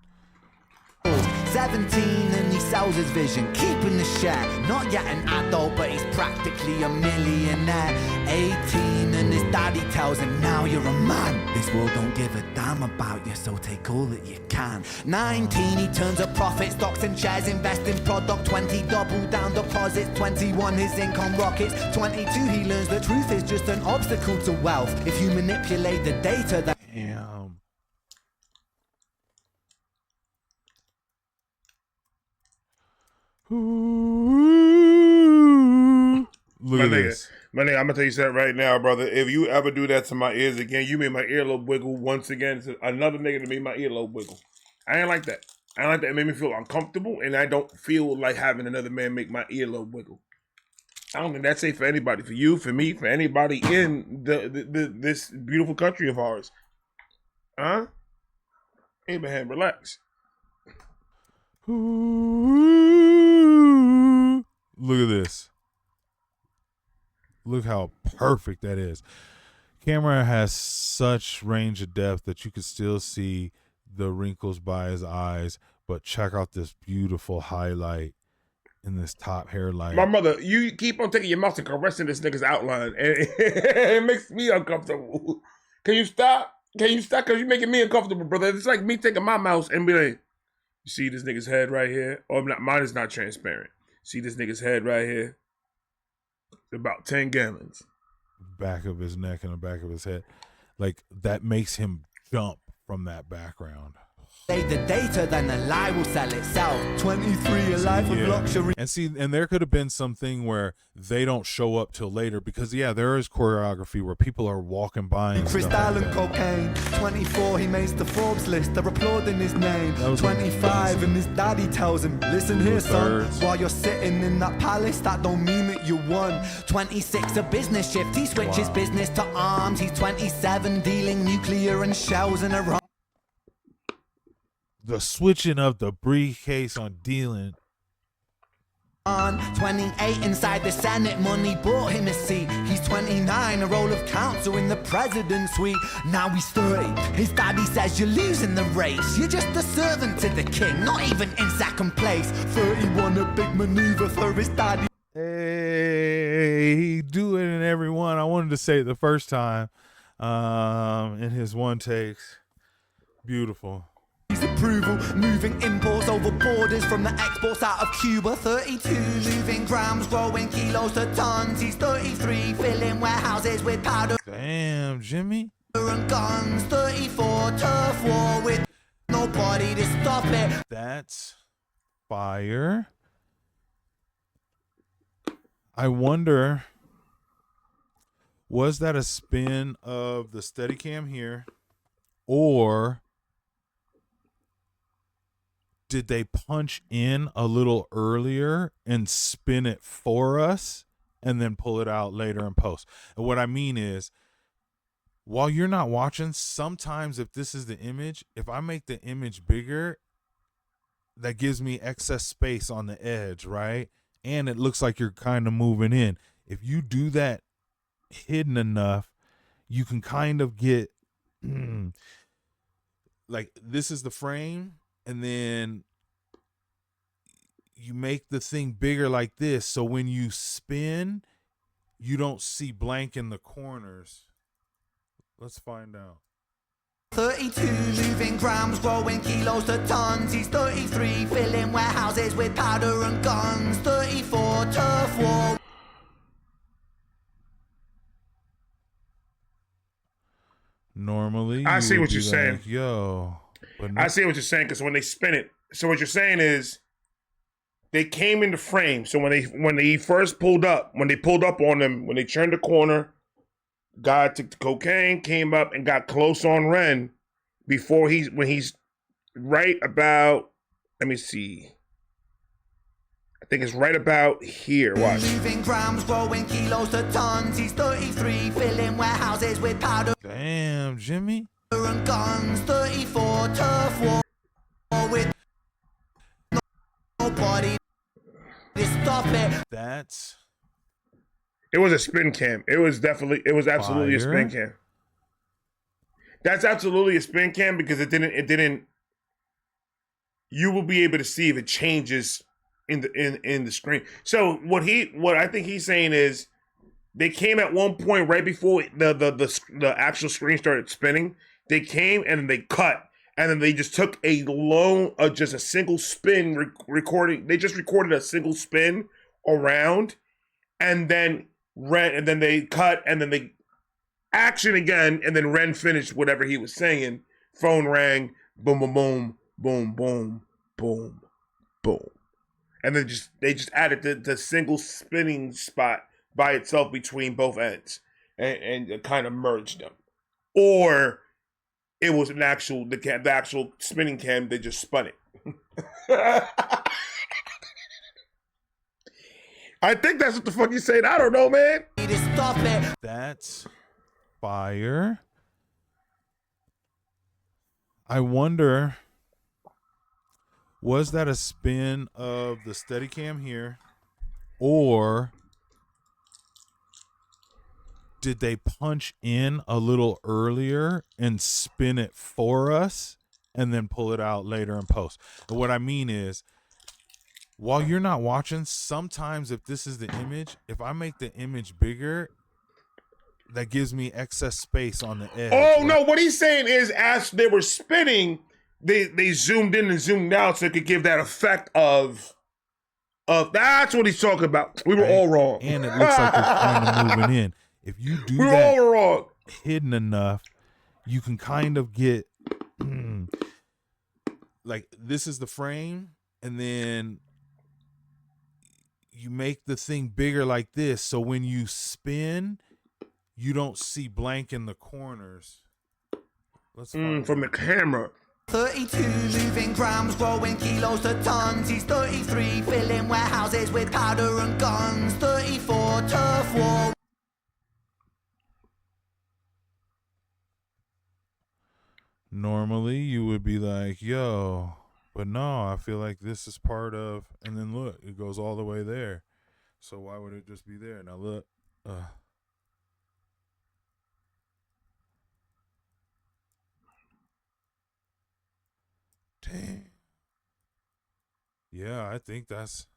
17 and he sells his vision, keeping the share. Not yet an adult, but he's practically a millionaire. 18 and his daddy tells him, now you're a man. This world don't give a damn about you, so take all that you can. 19, he turns a profit, stocks and shares, invest in product. 20, double down deposits. 21, his income rockets. 22, he learns the truth is just an obstacle to wealth. If you manipulate the data, that Damn. Look at this. My nigga, I'm gonna tell you something right now, brother. If you ever do that to my ears again, you made my earlobe wiggle once again. It's another nigga that made my earlobe wiggle. I ain't like that. I ain't like that. It made me feel uncomfortable, and I don't feel like having another man make my earlobe wiggle. I don't think that's safe for anybody. For you, for me, for anybody in this beautiful country of ours. Huh? Abraham, relax. Look at this. Look how perfect that is. Camera has such range of depth that you can still see the wrinkles by his eyes, but check out this beautiful highlight in this top hairline. My mother, you keep on taking your mouse and caressing this nigga's outline, and it makes me uncomfortable. Can you stop? Can you stop? Because you're making me uncomfortable, brother. It's like me taking my mouse and be like, you see this nigga's head right here? Oh, mine is not transparent. See this nigga's head right here? About 10 gallons. Back of his neck and the back of his head. Like, that makes him jump from that background. the data, then the lie will sell itself. 23, a life of luxury. And see, and there could have been something where they don't show up till later because, yeah, there is choreography where people are walking by and Crystal stuff like and that. cocaine. 24, he makes the Forbes list. They're applauding his name. 25, and his daddy tells him, listen here, son. While you're sitting in that palace, that don't mean that you won. 26, a business shift. He switches business to arms. He's 27, dealing nuclear and shells in Iran. The switching of the briefcase on dealing. On 28 inside the Senate, money bought him a seat. He's 29, a role of counsel in the president's suite. Now he's 30. His daddy says you're losing the race. You're just a servant to the king, not even in second place. 31, a big maneuver for his daddy. Hey, he do it in every one. I wanted to say it the first time in his one takes. Beautiful. Approval, moving imports over borders from the exports out of Cuba. 32, moving grams, growing kilos to tons. He's 33, filling warehouses with powder Damn, Jimmy. and guns. 34, turf war with nobody to stop it. That's fire. I wonder, was that a spin of the Steadicam here, or did they punch in a little earlier and spin it for us and then pull it out later in post? And what I mean is, while you're not watching, sometimes if this is the image, if I make the image bigger that gives me excess space on the edge, right? And it looks like you're kind of moving in. If you do that hidden enough, you can kind of get like this is the frame, and then you make the thing bigger like this, so when you spin, you don't see blank in the corners. Let's find out. 32 moving grams, growing kilos to tons. He's 33, filling warehouses with powder and guns. 34, turf war. Normally, I see would what be you're saying. like, yo, but no. I see what you're saying, because when they spin it, so what you're saying is they came into frame. So when they first pulled up, when they pulled up on them, when they turned the corner, God took the cocaine, came up and got close on Ren when he's right about, let me see. I think it's right about here. Watch. Moving grams, growing kilos to tons. He's 33, filling warehouses with powder Damn, Jimmy. and guns. 34, turf war with nobody to stop it. That's It was a spin cam. It was absolutely a spin Fire. cam. That's absolutely a spin cam, because it didn't. You will be able to see if it changes in the screen. So what I think he's saying is they came at one point right before the actual screen started spinning. They came and then they cut, and then they just took just a single spin recording. They just recorded a single spin around, and then they cut, and then they action again, and then Ren finished whatever he was saying. Phone rang, boom, boom, boom, boom, boom, boom, boom. And then they just added the single spinning spot by itself between both ends, and kind of merged them. Or it was the actual spinning cam, they just spun it. I think that's what the fuck you said. I don't know, man. To stop it. That's fire. I wonder, was that a spin of the Steadicam here, or did they punch in a little earlier and spin it for us and then pull it out later in post? And what I mean is, while you're not watching, sometimes if this is the image, if I make the image bigger, that gives me excess space on the edge. Oh, no, what he's saying is as they were spinning, they zoomed in and zoomed out so it could give that effect of that's what he's talking about. We were all wrong. And it looks like you're kind of moving in. If you do we were that all wrong. hidden enough, you can kind of get like this is the frame, and then you make the thing bigger like this, so when you spin, you don't see blank in the corners. Let's find From the camera. 32 moving grams, growing kilos to tons. He's 33, filling warehouses with powder and guns. 34, turf war. Normally you would be like, yo, but no, I feel like this is part of, and then look, it goes all the way there. So why would it just be there? Now look. Dang. Yeah, I think that's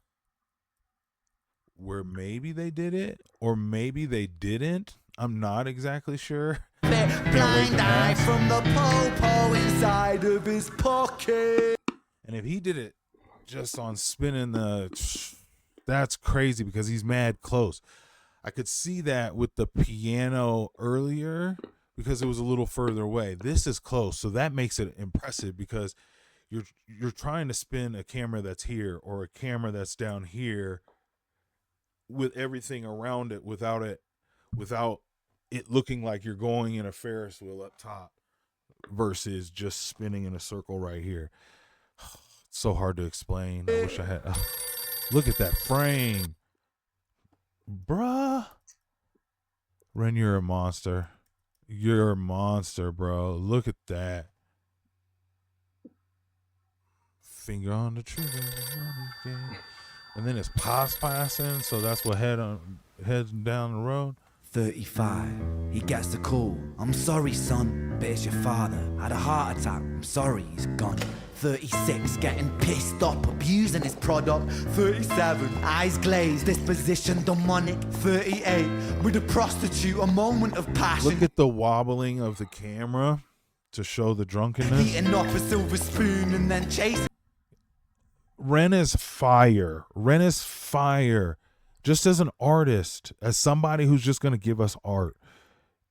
where maybe they did it, or maybe they didn't. I'm not exactly sure. Blind eye from the po-po inside of his pocket. And if he did it just on spinning that's crazy, because he's mad close. I could see that with the piano earlier because it was a little further away. This is close, so that makes it impressive, because you're trying to spin a camera that's here or a camera that's down here with everything around it without it looking like you're going in a Ferris wheel up top versus just spinning in a circle right here. It's so hard to explain. I wish I had. Look at that frame. Bruh. Ren, you're a monster. You're a monster, bro. Look at that. finger on the trigger. And then it's passing, so that's what heads down the road. 35, he gets the call. I'm sorry, son, but it's your father. Had a heart attack, I'm sorry, he's gone. 36, getting pissed up, abusing his product. 37, eyes glazed, disposition demonic. 38, with a prostitute, a moment of passion. Look at the wobbling of the camera to show the drunkenness. Eating up a silver spoon and then chasing. Ren is fire. Ren is fire. Just as an artist, as somebody who's just going to give us art.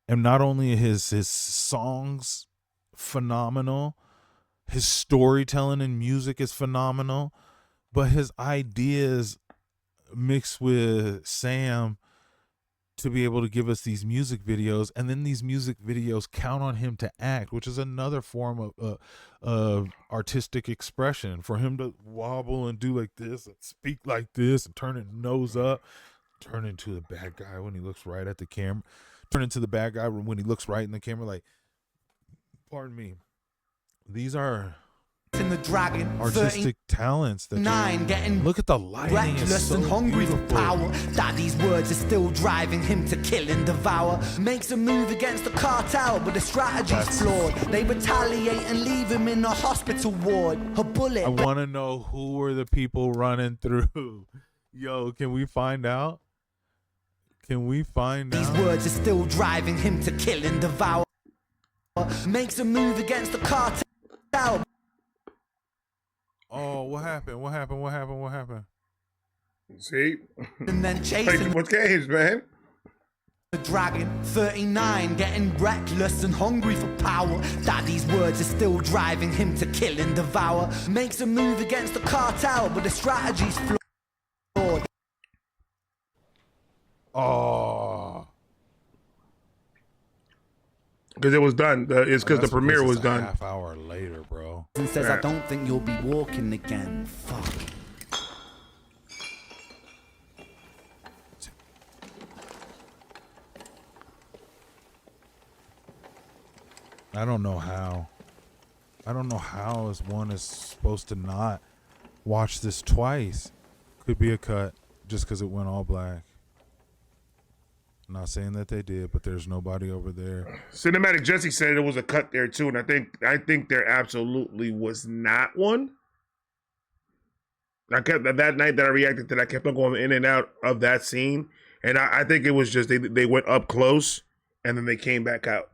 And not only his songs phenomenal, his storytelling and music is phenomenal, but his ideas mixed with Sam to be able to give us these music videos, and then these music videos count on him to act, which is another form of artistic expression. For him to wobble and do like this and speak like this and turn his nose up, turn into the bad guy when he looks right at the camera, turn into the bad guy when he looks right in the camera, like, pardon me. These are in the dragon, artistic talents that 9 getting look at the lighting. reckless so and hungry beautiful. for power. Daddy's words are still driving him to kill and devour. Makes a move against the cartel, but the strategy's flawed. They retaliate and leave him in a hospital ward. A bullet. I want to know who were the people running through. Yo, can we find out? Can we find These out? words are still driving him to kill and devour. Makes a move against the cartel. Oh, what happened? What happened? What happened? What happened? See? And then chasing What's games, man? the dragon. 39, getting reckless and hungry for power. Daddy's words are still driving him to kill and devour. Makes a move against the cartel, but the strategy's flawed. Oh, Because it was done. It's because the that's premiere was it's a done. half hour later, bro. And says, Yeah. I don't think you'll be walking again. Fuck. I don't know how. I don't know how one is supposed to not watch this twice. Could be a cut just because it went all black. Not saying that they did, but there's nobody over there. Cinematic Jesse said it was a cut there too, and I think there absolutely was not one. I kept that night that I reacted to that, I kept on going in and out of that scene, and I think it was just they went up close and then they came back out.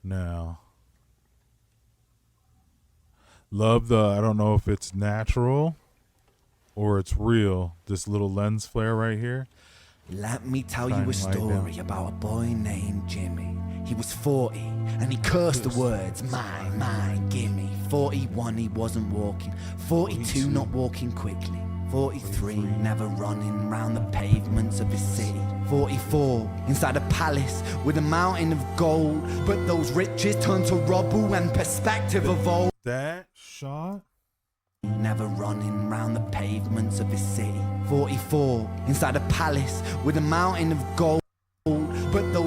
Now, love I don't know if it's natural or it's real, this little lens flare right here. Let me tell you Shining a light story down. about a boy named Jimmy. He was 40 and he cursed the words, mine, gimme. 41, he wasn't walking. 42, not walking quickly. 43, never running round the pavements of his city. 44, inside a palace with a mountain of gold. But those riches turned to rubble when perspective evolved. That shot? Never running round the pavements of his city. 44, inside a palace with a mountain of gold. But those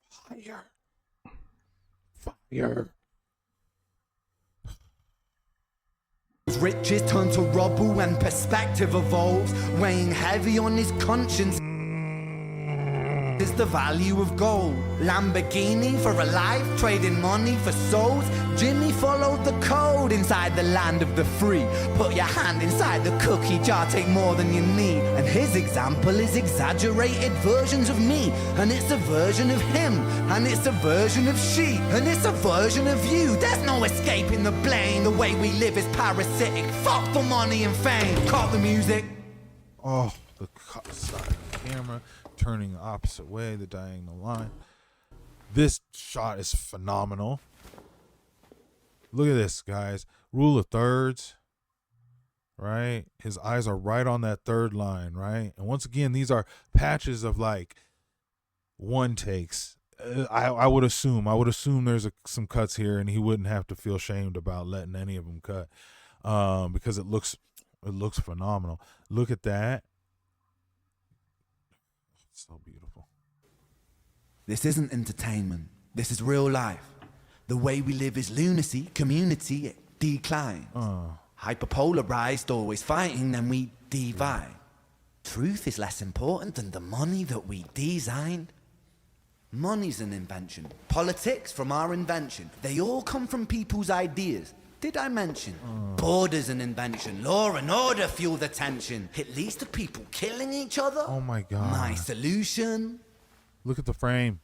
Fire. riches turn to rubble when perspective evolves, weighing heavy on his conscience is the value of gold. Lamborghini for a life, trading money for souls. Jimmy followed the code inside the land of the free. Put your hand inside the cookie jar, take more than you need. And his example is exaggerated versions of me. And it's a version of him, and it's a version of she, and it's a version of you. There's no escaping the blame. The way we live is parasitic. Fuck for money and fame. Cut the music. Oh, the side of the camera turning the opposite way, the diagonal line. This shot is phenomenal. Look at this, guys. Rule of thirds, right? His eyes are right on that third line, right? And once again, these are patches of like one takes. I would assume there's some cuts here, and he wouldn't have to feel shamed about letting any of them cut, because it looks phenomenal. Look at that. So beautiful. This isn't entertainment. This is real life. The way we live is lunacy, community decline. Hyperpolarized, always fighting, then we divide. Truth is less important than the money that we designed. Money's an invention. Politics from our invention. They all come from people's ideas. Did I mention? Border's an invention. Law and order fuel the tension. It leads to people killing each other. Oh my God. My solution? Look at the frame.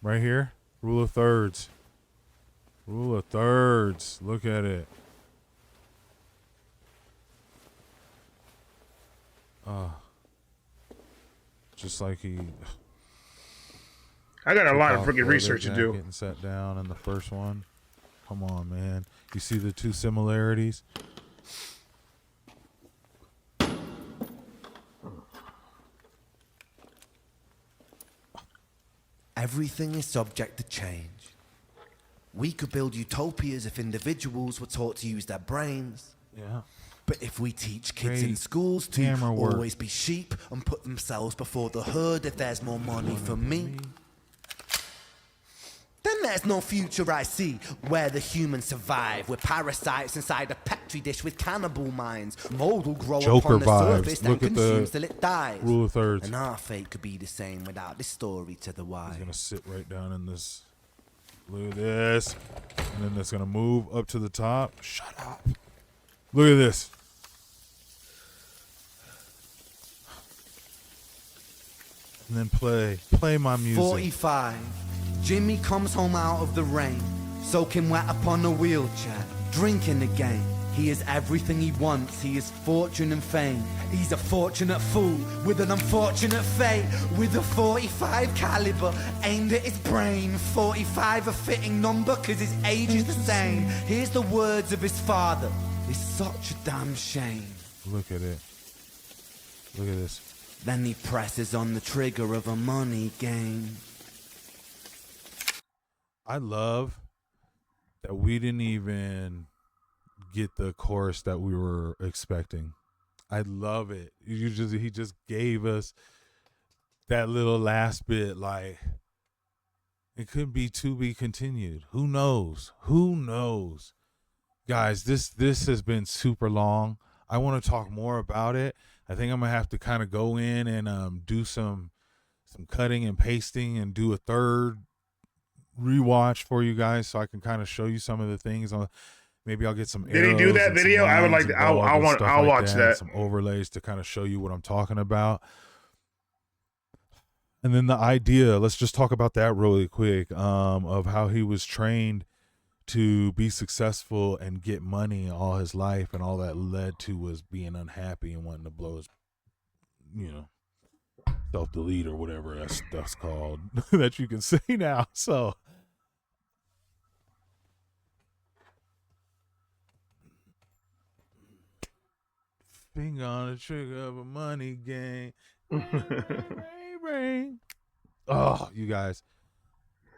Right here. Rule of thirds. Rule of thirds. Look at it. Just like he... I got a lot of freaking research to do. Getting set down in the first one. Come on, man. You see the two similarities? Everything is subject to change. We could build utopias if individuals were taught to use their brains. Yeah. But if we teach kids in Great schools to camera work. always be sheep and put themselves before the herd if there's more money for me, then there's no future I see where the humans survive. We're parasites inside a petri dish with cannibal minds. Mold will grow Joker upon the vibes. surface, then Look at the consumes till it dies. Rule of thirds. And our fate could be the same without this story to the wise. He's going to sit right down in this. Look at this. And then it's going to move up to the top. Shut up. Look at this. And then play my music. 45. Jimmy comes home out of the rain, soaking wet upon a wheelchair, drinking again. He is everything he wants, he is fortune and fame. He's a fortunate fool with an unfortunate fate. With a 45 caliber aimed at his brain. 45 a fitting number cause his age is the same. Here's the words of his father, it's such a damn shame. Look at it. Look at this. Then he presses on the trigger of a money game. I love that we didn't even get the chorus that we were expecting. I love it. He just gave us that little last bit, like it could be to be continued. Who knows? Who knows? Guys, this has been super long. I want to talk more about it. I think I'm gonna have to kind of go in and do some cutting and pasting and do a third rewatch for you guys so I can kind of show you some of the things. Maybe I'll get some. Did he do that video? I would like to. I'll watch that. Some overlays to kind of show you what I'm talking about. And then the idea. Let's just talk about that really quick. Of how he was trained to be successful and get money all his life, and all that led to was being unhappy and wanting to blow his, self-delete or whatever that's called that you can say now. So finger on the trigger of a money game. Oh, you guys,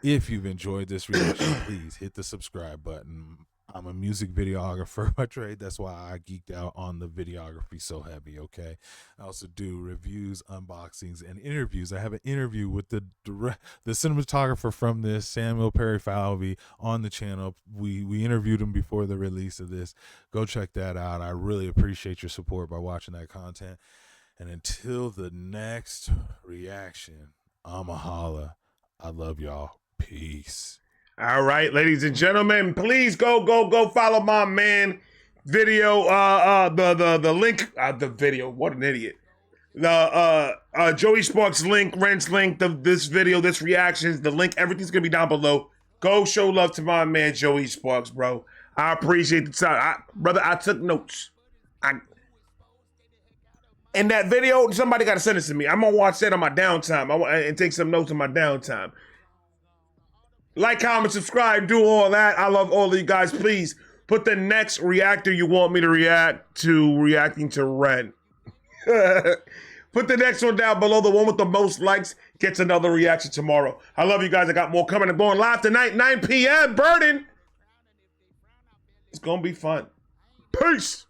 if you've enjoyed this reaction, please hit the subscribe button. I'm a music videographer by trade. That's why I geeked out on the videography so heavy, okay? I also do reviews, unboxings, and interviews. I have an interview with the cinematographer from this, Samuel Perry Falvey, on the channel. We interviewed him before the release of this. Go check that out. I really appreciate your support by watching that content. And until the next reaction, I'ma holla. I love y'all. Peace. All right, ladies and gentlemen, please go follow my man video. The link, the video. What an idiot. The Joey Sparks link, Ren's link, this video, this reactions, the link, everything's gonna be down below. Go show love to my man Joey Sparks, bro. I appreciate the time, brother. I took notes. In that video, somebody got to send it to me. I'm gonna watch that on my downtime. And take some notes on my downtime. Like, comment, subscribe, do all that. I love all of you guys. Please put the next reactor you want me to react to reacting to Ren. Put the next one down below. The one with the most likes gets another reaction tomorrow. I love you guys. I got more coming. I'm going live tonight, 9 p.m. Burning. It's going to be fun. Peace.